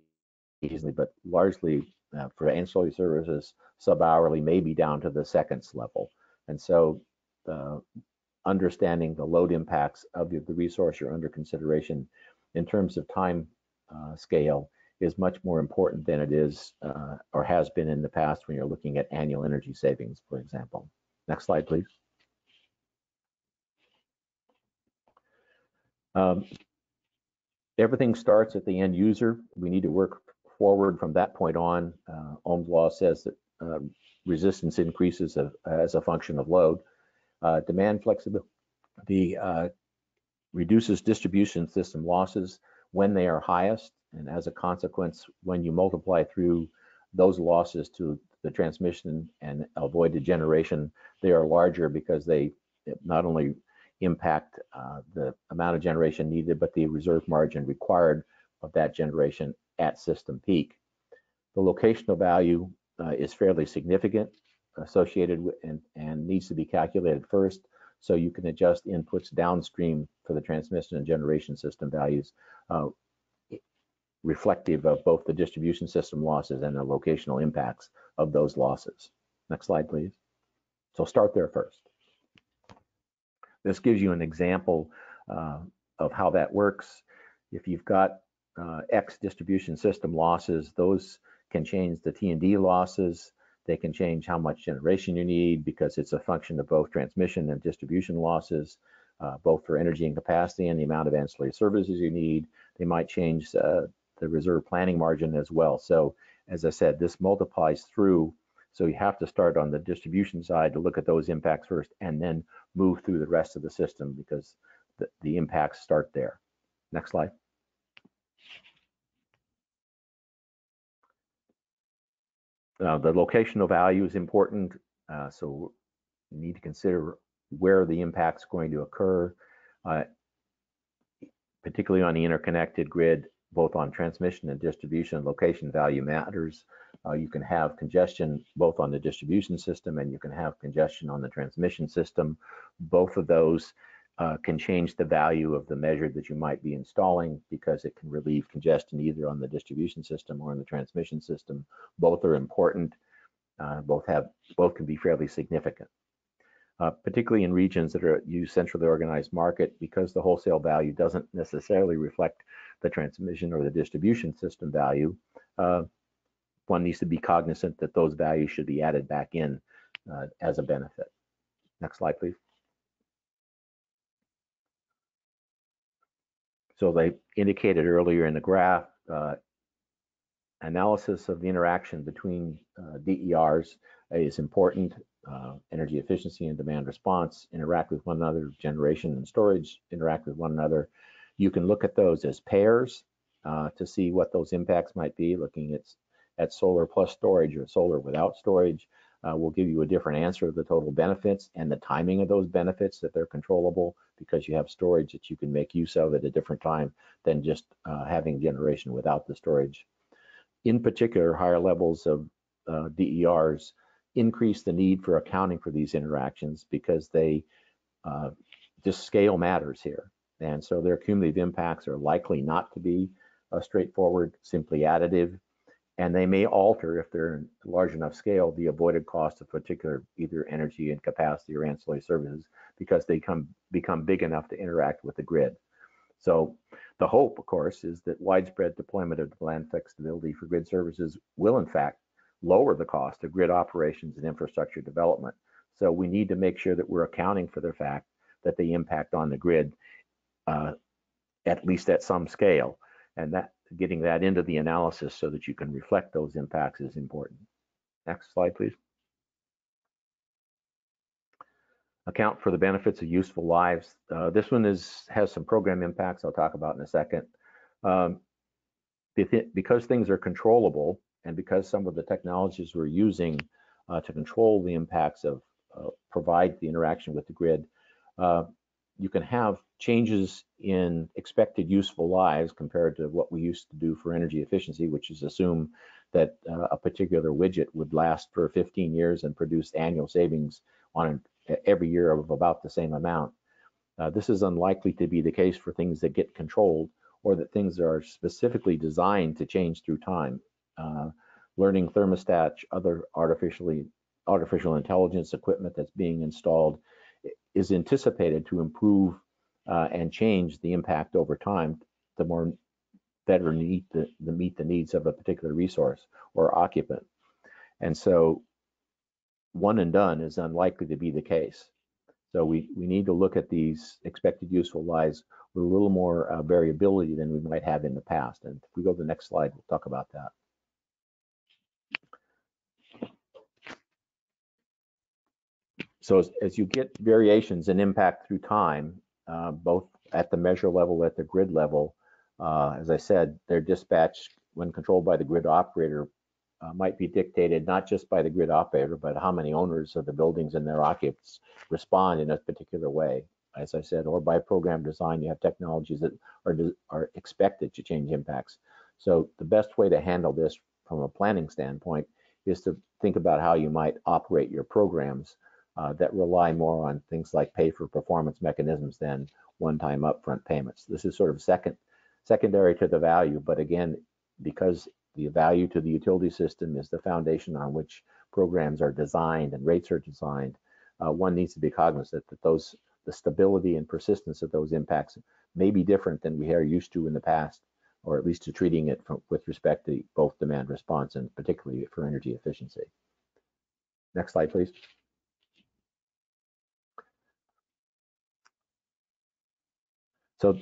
but largely for ancillary services, sub-hourly, maybe down to the seconds level. And so understanding the load impacts of the resource you're under consideration in terms of time scale is much more important than it is or has been in the past when you're looking at annual energy savings, for example. Next slide, please. Everything starts at the end user. We need to work forward from that point on. Ohm's law says that resistance increases as a function of load. Demand flexibility reduces distribution system losses when they are highest, and as a consequence, when you multiply through those losses to the transmission and avoided generation, they are larger because they not only impact the amount of generation needed, but the reserve margin required of that generation at system peak. The locational value is fairly significant, associated with and needs to be calculated first, so you can adjust inputs downstream for the transmission and generation system values reflective of both the distribution system losses and the locational impacts of those losses. Next slide, please. So start there first. This gives you an example of how that works. If you've got X distribution system losses, those can change the T&D losses. They can change how much generation you need because it's a function of both transmission and distribution losses, both for energy and capacity and the amount of ancillary services you need. They might change the reserve planning margin as well. So as I said, this multiplies through. So you have to start on the distribution side to look at those impacts first and then move through the rest of the system because the impacts start there. Next slide. The locational value is important. So you need to consider where the impact's going to occur, particularly on the interconnected grid. both on transmission and distribution. Location value matters. You can have congestion both on the distribution system and you can have congestion on the transmission system. Both of those can change the value of the measure that you might be installing because it can relieve congestion either on the distribution system or in the transmission system. Both are important. Both can be fairly significant. Particularly in regions that use centrally organized market, because the wholesale value doesn't necessarily reflect the transmission or the distribution system value, one needs to be cognizant that those values should be added back in as a benefit. Next slide, please. So they indicated earlier in the graph, analysis of the interaction between DERs is important. Energy efficiency and demand response interact with one another, generation and storage interact with one another. You can look at those as pairs to see what those impacts might be. Looking at solar plus storage or solar without storage will give you a different answer of the total benefits and the timing of those benefits, that they're controllable because you have storage that you can make use of at a different time than just having generation without the storage. In particular, higher levels of DERs increase the need for accounting for these interactions because they just scale matters here. And so their cumulative impacts are likely not to be straightforward, simply additive, and they may alter, if they're in large enough scale, the avoided cost of particular either energy and capacity or ancillary services because they become big enough to interact with the grid. So the hope, of course, is that widespread deployment of demand flexibility for grid services will, in fact, lower the cost of grid operations and infrastructure development. So we need to make sure that we're accounting for the fact that they impact on the grid, at least at some scale, and that getting that into the analysis so that you can reflect those impacts is important. Next slide, please. Account for the benefits of useful lives. This one has some program impacts I'll talk about in a second. Because things are controllable and because some of the technologies we're using to control the impacts of provide the interaction with the grid, you can have changes in expected useful lives compared to what we used to do for energy efficiency, which is assume that a particular widget would last for 15 years and produce annual savings on every year of about the same amount. This is unlikely to be the case for things that get controlled or that things are specifically designed to change through time. Learning thermostats, other artificial intelligence equipment that's being installed is anticipated to improve and change the impact over time to better meet the needs of a particular resource or occupant. And so one and done is unlikely to be the case. So we need to look at these expected useful lives with a little more variability than we might have in the past. And if we go to the next slide, we'll talk about that. So as you get variations in impact through time, both at the measure level, at the grid level, as I said, their dispatch when controlled by the grid operator might be dictated not just by the grid operator, but how many owners of the buildings and their occupants respond in a particular way. As I said, or by program design, you have technologies that are expected to change impacts. So the best way to handle this from a planning standpoint is to think about how you might operate your programs that rely more on things like pay for performance mechanisms than one-time upfront payments. This is sort of secondary to the value, but again, because the value to the utility system is the foundation on which programs are designed and rates are designed, one needs to be cognizant that the stability and persistence of those impacts may be different than we are used to in the past, or at least to treating it with respect to both demand response and particularly for energy efficiency. Next slide, please. So,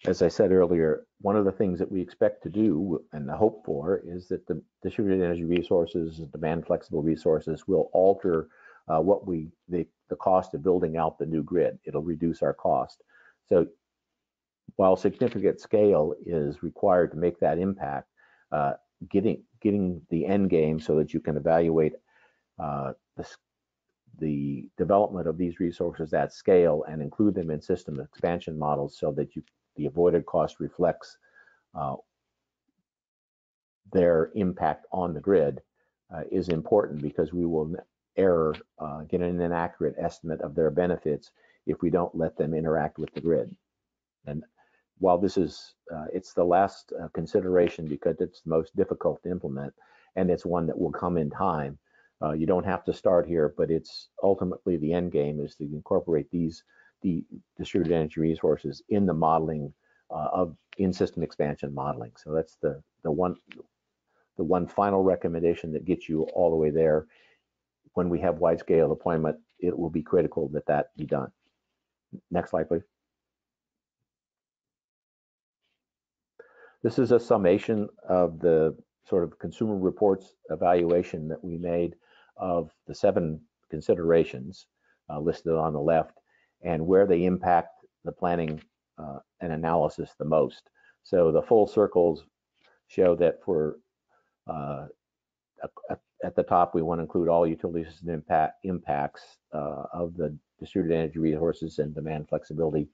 as I said earlier, one of the things that we expect to do and the hope for is that the distributed energy resources, demand flexible resources will alter the cost of building out the new grid. It'll reduce our cost. So while significant scale is required to make that impact, getting the end game so that you can evaluate the development of these resources at scale and include them in system expansion models so that the avoided cost reflects their impact on the grid is important, because we will get an inaccurate estimate of their benefits if we don't let them interact with the grid. And while this is, it's the last consideration because it's the most difficult to implement, and it's one that will come in time. You don't have to start here, but it's ultimately the end game is to incorporate the distributed energy resources in the modeling of in-system expansion modeling. So that's the one final recommendation that gets you all the way there. When we have wide-scale deployment, it will be critical that that be done. Next slide, please. This is a summation of the sort of consumer reports evaluation that we made of the 7 considerations listed on the left, and where they impact the planning and analysis the most. So the full circles show that for at the top, we want to include all utility system impacts of the distributed energy resources and demand flexibility.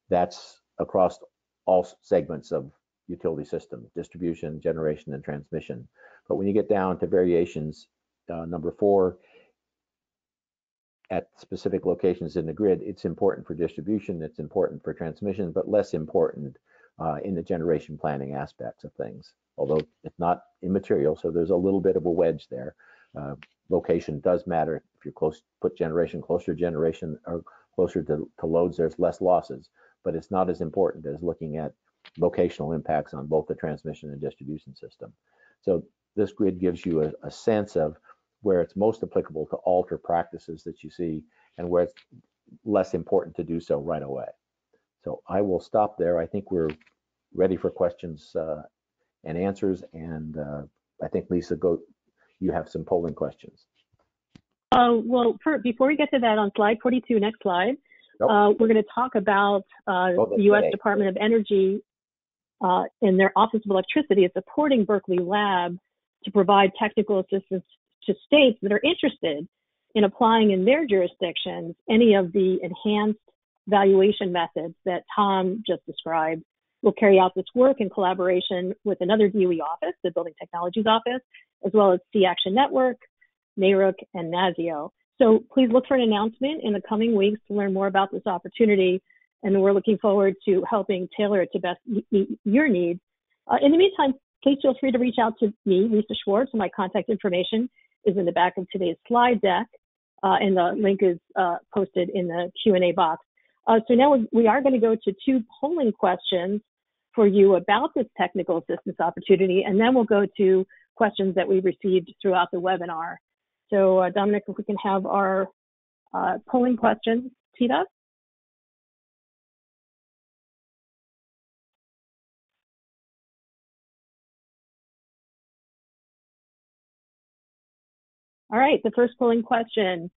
That's across all segments of utility system, distribution, generation, and transmission. But when you get down to variations, number 4, at specific locations in the grid, it's important for distribution, it's important for transmission, but less important in the generation planning aspects of things, although it's not immaterial, so there's a little bit of a wedge there. Location does matter. If you're put generation closer to generation or closer to loads, there's less losses, but it's not as important as looking at locational impacts on both the transmission and distribution system. So this grid gives you a sense of where it's most applicable to alter practices that you see, and where it's less important to do so right away. So I will stop there. I think we're ready for questions and answers, and I think, Lisa, you have some polling questions. Well, before we get to that, on slide 42, next slide, we're going to talk about the U.S. Department of Energy and their Office of Electricity is supporting Berkeley Lab to provide technical assistance to states that are interested in applying in their jurisdictions any of the enhanced valuation methods that Tom just described. We'll carry out this work in collaboration with another DOE office, the Building Technologies Office, as well as C-Action Network, NARUC, and NASIO. So please look for an announcement in the coming weeks to learn more about this opportunity, and we're looking forward to helping tailor it to best meet your needs. In the meantime, please feel free to reach out to me, Lisa Schwartz, and my contact information is in the back of today's slide deck, and the link is posted in the Q&A box. So now we are going to go to 2 polling questions for you about this technical assistance opportunity, and then we'll go to questions that we received throughout the webinar. So Dominic, if we can have our polling questions teed up. All right, the first polling question.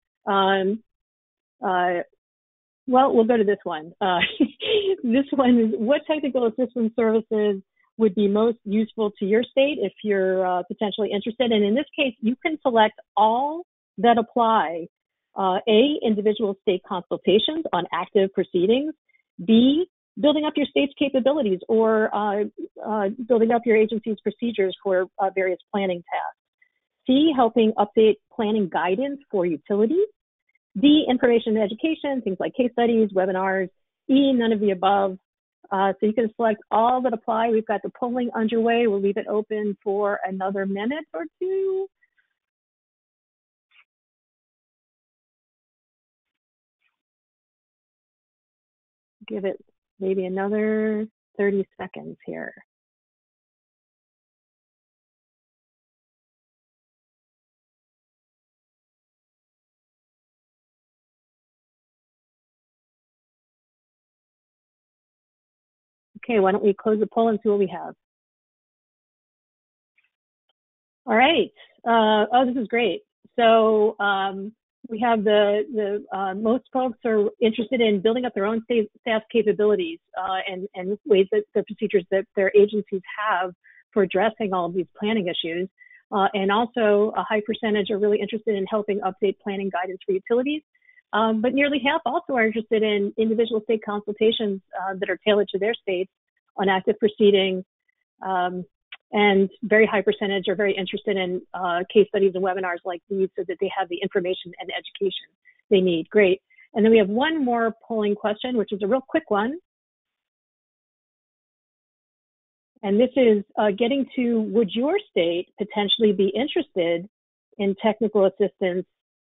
Well, we'll go to this one. This one is, what technical assistance services would be most useful to your state if you're potentially interested? And in this case, you can select all that apply. A, individual state consultations on active proceedings. B, building up your state's capabilities, or building up your agency's procedures for various planning tasks. C, helping update planning guidance for utilities. D, information and education, things like case studies, webinars. E, none of the above. So you can select all that apply. We've got the polling underway. We'll leave it open for another minute or 2. Give it maybe another 30 seconds here. Okay, why don't we close the poll and see what we have? All right. Oh, this is great. So we have most folks are interested in building up their own staff capabilities and ways that the procedures that their agencies have for addressing all of these planning issues. And also a high percentage are really interested in helping update planning guidance for utilities. but nearly half also are interested in individual state consultations that are tailored to their states on active proceedings, and very high percentage are very interested in case studies and webinars like these so that they have the information and education they need. Great. And then we have one more polling question, which is a real quick one. And this is getting to, would your state potentially be interested in technical assistance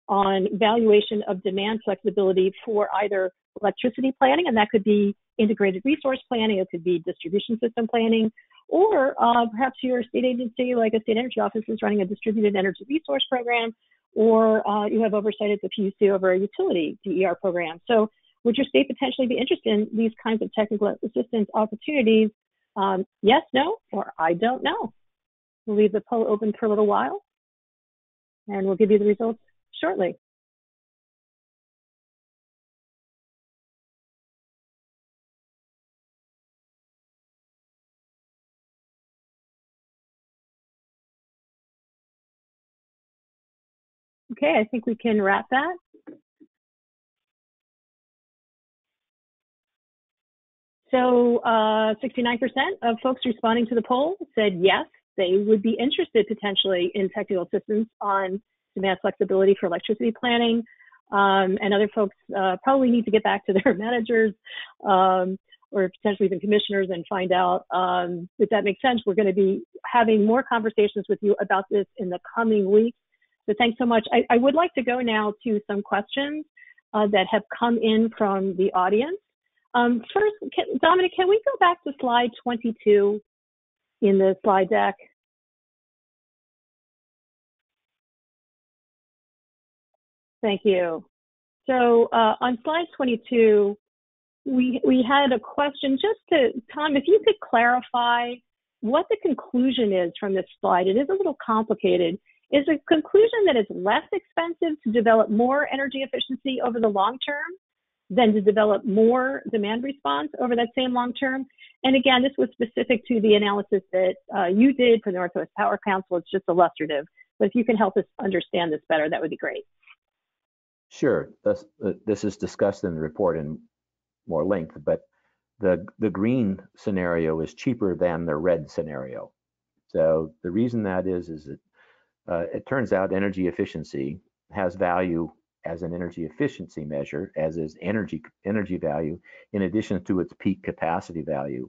on valuation of demand flexibility for either electricity planning, and that could be integrated resource planning, it could be distribution system planning, or perhaps your state agency, like a state energy office, is running a distributed energy resource program, or you have oversight at the PUC over a utility DER program. So would your state potentially be interested in these kinds of technical assistance opportunities? Yes, no, or I don't know. We'll leave the poll open for a little while, and we'll give you the results shortly. Okay, I think we can wrap that. So 69% of folks responding to the poll said yes, they would be interested potentially in technical assistance on demand flexibility for electricity planning. And other folks probably need to get back to their managers or potentially even commissioners and find out if that makes sense. We're going to be having more conversations with you about this in the coming weeks. So thanks so much. I would like to go now to some questions that have come in from the audience. First, Dominic, can we go back to slide 22 in the slide deck? Thank you. So on slide 22, we had a question just to, Tom, if you could clarify what the conclusion is from this slide. It is a little complicated. Is the conclusion that it's less expensive to develop more energy efficiency over the long term than to develop more demand response over that same long term? And again, this was specific to the analysis that you did for the Northwest Power Council. It's just illustrative. But if you can help us understand this better, that would be great. Sure. This is discussed in the report in more length, but the green scenario is cheaper than the red scenario. So the reason that is that it turns out energy efficiency has value as an energy efficiency measure, as is energy value, in addition to its peak capacity value.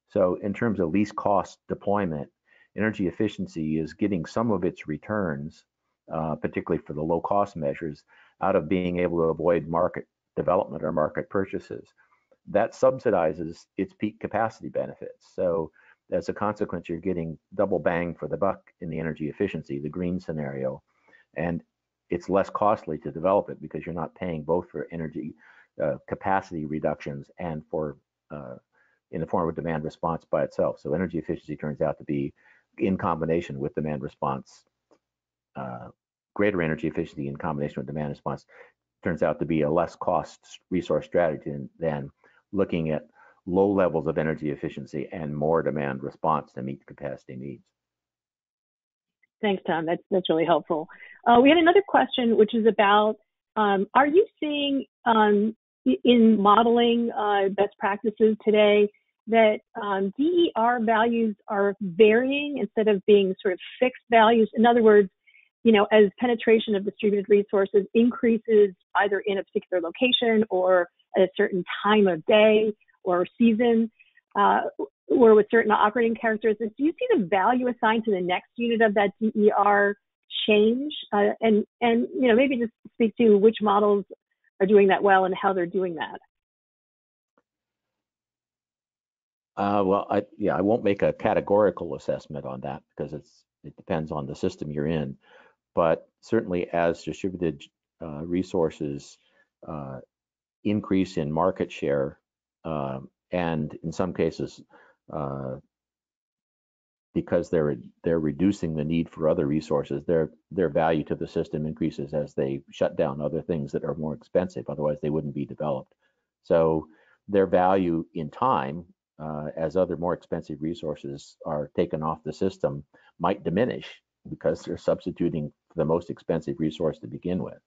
So in terms of least cost deployment, energy efficiency is getting some of its returns, particularly for the low cost measures, out of being able to avoid market development or market purchases. That subsidizes its peak capacity benefits. So as a consequence, you're getting double bang for the buck in the energy efficiency, the green scenario. And it's less costly to develop it because you're not paying both for energy capacity reductions and for in the form of demand response by itself. So energy efficiency turns out to be, in combination with demand response, greater energy efficiency in combination with demand response turns out to be a less cost resource strategy than looking at low levels of energy efficiency and more demand response to meet capacity needs. Thanks, Tom. That's really helpful. We had another question, which is about, are you seeing in modeling best practices today that DER values are varying instead of being sort of fixed values? In other words, you know, as penetration of distributed resources increases either in a particular location or at a certain time of day or season, or with certain operating characteristics, do you see the value assigned to the next unit of that DER change? And you know, maybe just speak to which models are doing that well and how they're doing that. Well, I won't make a categorical assessment on that because it depends on the system you're in. But certainly, as distributed resources increase in market share, and in some cases, because they're reducing the need for other resources, their value to the system increases as they shut down other things that are more expensive. Otherwise, they wouldn't be developed. So their value in time, as other more expensive resources are taken off the system, might diminish because they're substituting the most expensive resource to begin with.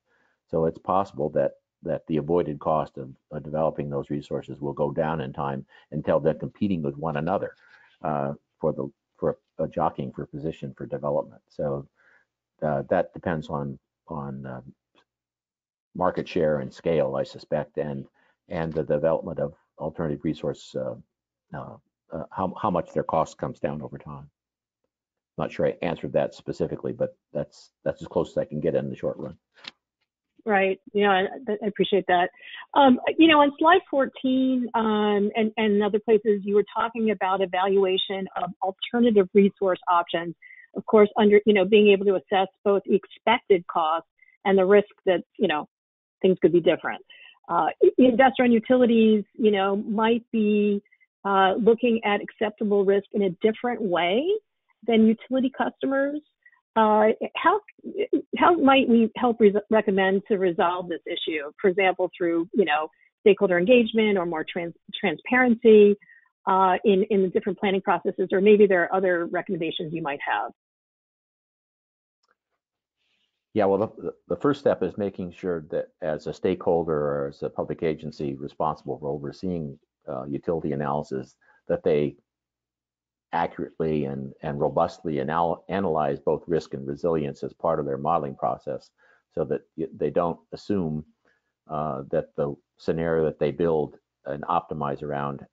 So it's possible that that the avoided cost of developing those resources will go down in time until they're competing with one another for jockeying for position for development. So that depends on market share and scale, I suspect, and the development of alternative resource, how much their cost comes down over time. Not sure I answered that specifically, but that's as close as I can get in the short run. Right. I appreciate that. On slide 14 and other places, you were talking about evaluation of alternative resource options. Of course, being able to assess both the expected costs and the risk that, things could be different. Investor-owned utilities, might be looking at acceptable risk in a different way than utility customers. How might we help recommend to resolve this issue? For example, through stakeholder engagement or more transparency in the different planning processes, or maybe there are other recommendations you might have. Yeah, well, the first step is making sure that as a stakeholder or as a public agency responsible for overseeing utility analysis, that they accurately and robustly analyze both risk and resilience as part of their modeling process, so that they don't assume that the scenario that they build and optimize around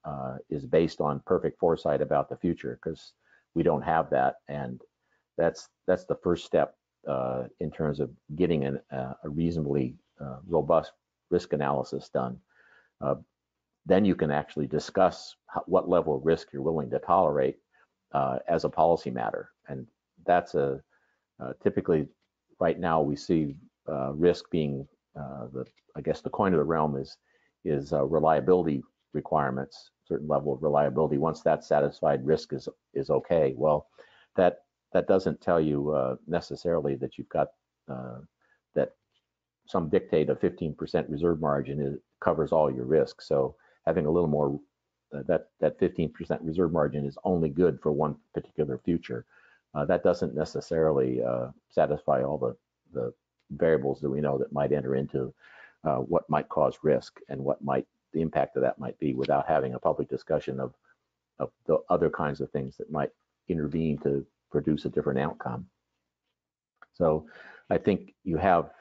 is based on perfect foresight about the future, because we don't have that. And that's the first step in terms of getting a reasonably robust risk analysis done. Then you can actually discuss what level of risk you're willing to tolerate as a policy matter. And that's typically right now we see risk being I guess the coin of the realm is reliability requirements, certain level of reliability. Once that's satisfied, risk is okay. Well, that doesn't tell you necessarily that you've got that some dictate of 15% reserve margin covers all your risk. So having a little more, that 15% reserve margin is only good for one particular future. That doesn't necessarily satisfy all the variables that we know that might enter into what might cause risk and what the impact of that might be, without having a public discussion of the other kinds of things that might intervene to produce a different outcome. So I think you have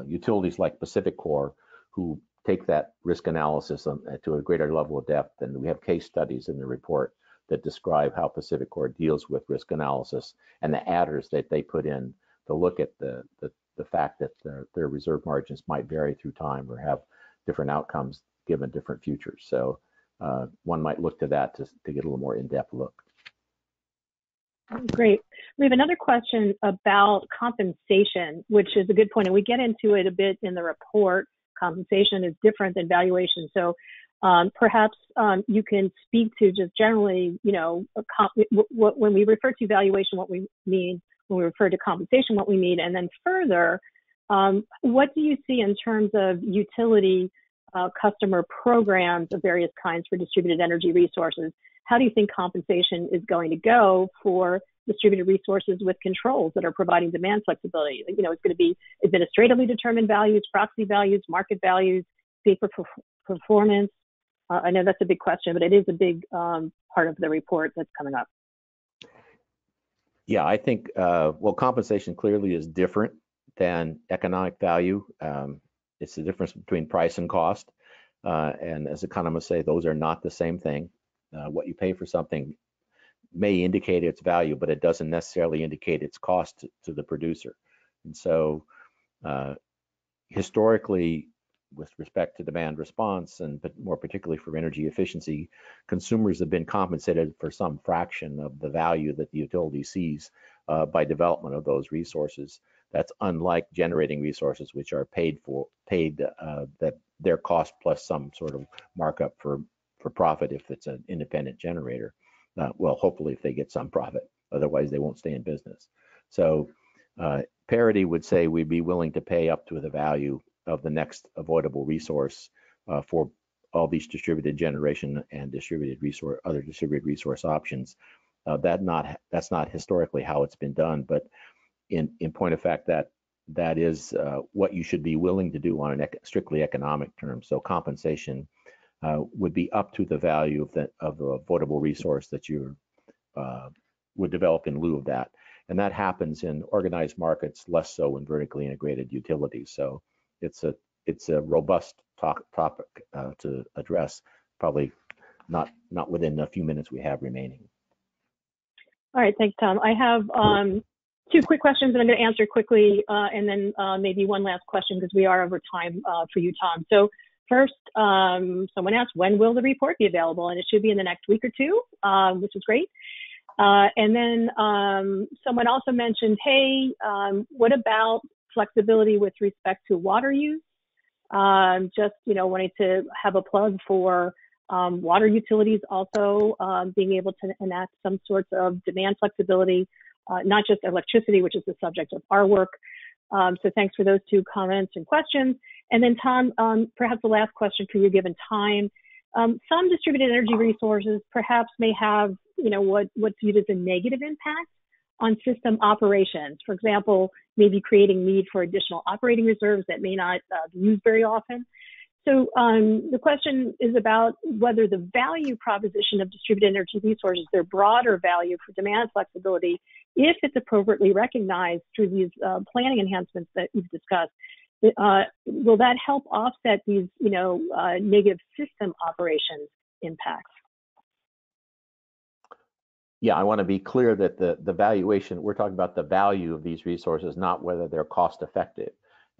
utilities like PacifiCorp who take that risk analysis to a greater level of depth, and we have case studies in the report that describe how PacifiCorp deals with risk analysis and the adders that they put in to look at the fact that their reserve margins might vary through time or have different outcomes given different futures. So one might look to that to get a little more in-depth look. Great. We have another question about compensation, which is a good point, and we get into it a bit in the report. Compensation is different than valuation. So perhaps you can speak to just generally, when we refer to valuation, what we mean, when we refer to compensation, what we mean, and then further, what do you see in terms of utility customer programs of various kinds for distributed energy resources? How do you think compensation is going to go for distributed resources with controls that are providing demand flexibility? It's going to be administratively determined values, proxy values, market values, pay for performance. I know that's a big question, but it is a big part of the report that's coming up. Yeah, I think, well, compensation clearly is different than economic value. It's the difference between price and cost. And as economists say, those are not the same thing. What you pay for something may indicate its value, but it doesn't necessarily indicate its cost to the producer. And so historically, with respect to demand response, and more particularly for energy efficiency, consumers have been compensated for some fraction of the value that the utility sees by development of those resources. That's unlike generating resources, which are paid that their cost plus some sort of markup for profit if it's an independent generator. Well, hopefully if they get some profit, otherwise they won't stay in business. So parity would say we'd be willing to pay up to the value of the next avoidable resource for all these distributed generation and other distributed resource options. That's not historically how it's been done, but in point of fact, that that is what you should be willing to do on an strictly economic term. So compensation would be up to the value of the avoidable resource that you would develop in lieu of that. And that happens in organized markets, less so in vertically integrated utilities. So it's a robust topic to address, probably not within a few minutes we have remaining. All right, thanks, Tom. I have two quick questions that I'm going to answer quickly, and then maybe one last question because we are over time for you, Tom. So first, someone asked, when will the report be available? And it should be in the next week or two, which is great. And then someone also mentioned, hey, what about flexibility with respect to water use? Just, wanting to have a plug for water utilities also being able to enact some sorts of demand flexibility, not just electricity, which is the subject of our work. So thanks for those two comments and questions. And then Tom, perhaps the last question for you given time. Some distributed energy resources perhaps may have, what's viewed as a negative impact on system operations. For example, maybe creating need for additional operating reserves that may not be used very often. So the question is about whether the value proposition of distributed energy resources, their broader value for demand flexibility, if it's appropriately recognized through these planning enhancements that you've discussed, will that help offset these, negative system operations impacts? Yeah, I want to be clear that the valuation, we're talking about the value of these resources, not whether they're cost effective.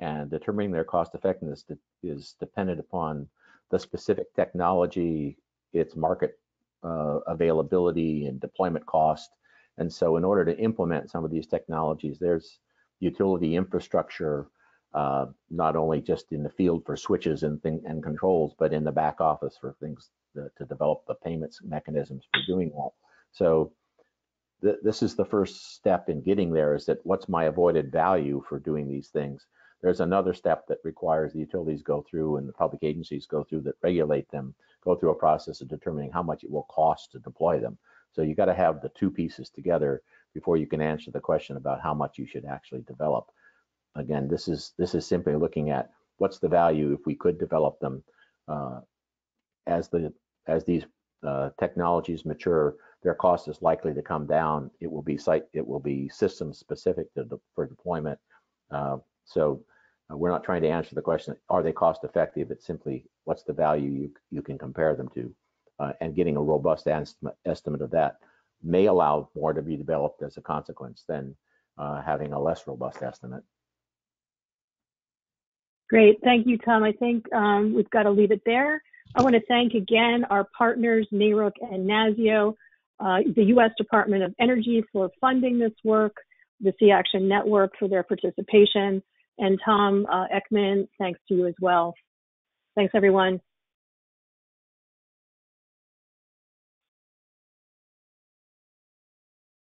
And determining their cost effectiveness is dependent upon the specific technology, its market availability and deployment cost. And so in order to implement some of these technologies, there's utility infrastructure, not only just in the field for switches and controls, but in the back office for things to develop the payments mechanisms for doing that. So this is the first step in getting there, is that what's my avoided value for doing these things? There's another step that requires the utilities go through and the public agencies go through that regulate them, go through a process of determining how much it will cost to deploy them. So you got to have the two pieces together before you can answer the question about how much you should actually develop. Again, this is simply looking at what's the value if we could develop them as these technologies mature. Their cost is likely to come down. It will be system specific for deployment. So we're not trying to answer the question, are they cost effective? It's simply what's the value you can compare them to, and getting a robust estimate of that may allow more to be developed as a consequence than having a less robust estimate. Great, thank you, Tom. I think we've got to leave it there. I want to thank again our partners, NARUC and NASIO, the U.S. Department of Energy for funding this work, the Sea Action Network for their participation, and Tom Eckman, thanks to you as well. Thanks, everyone.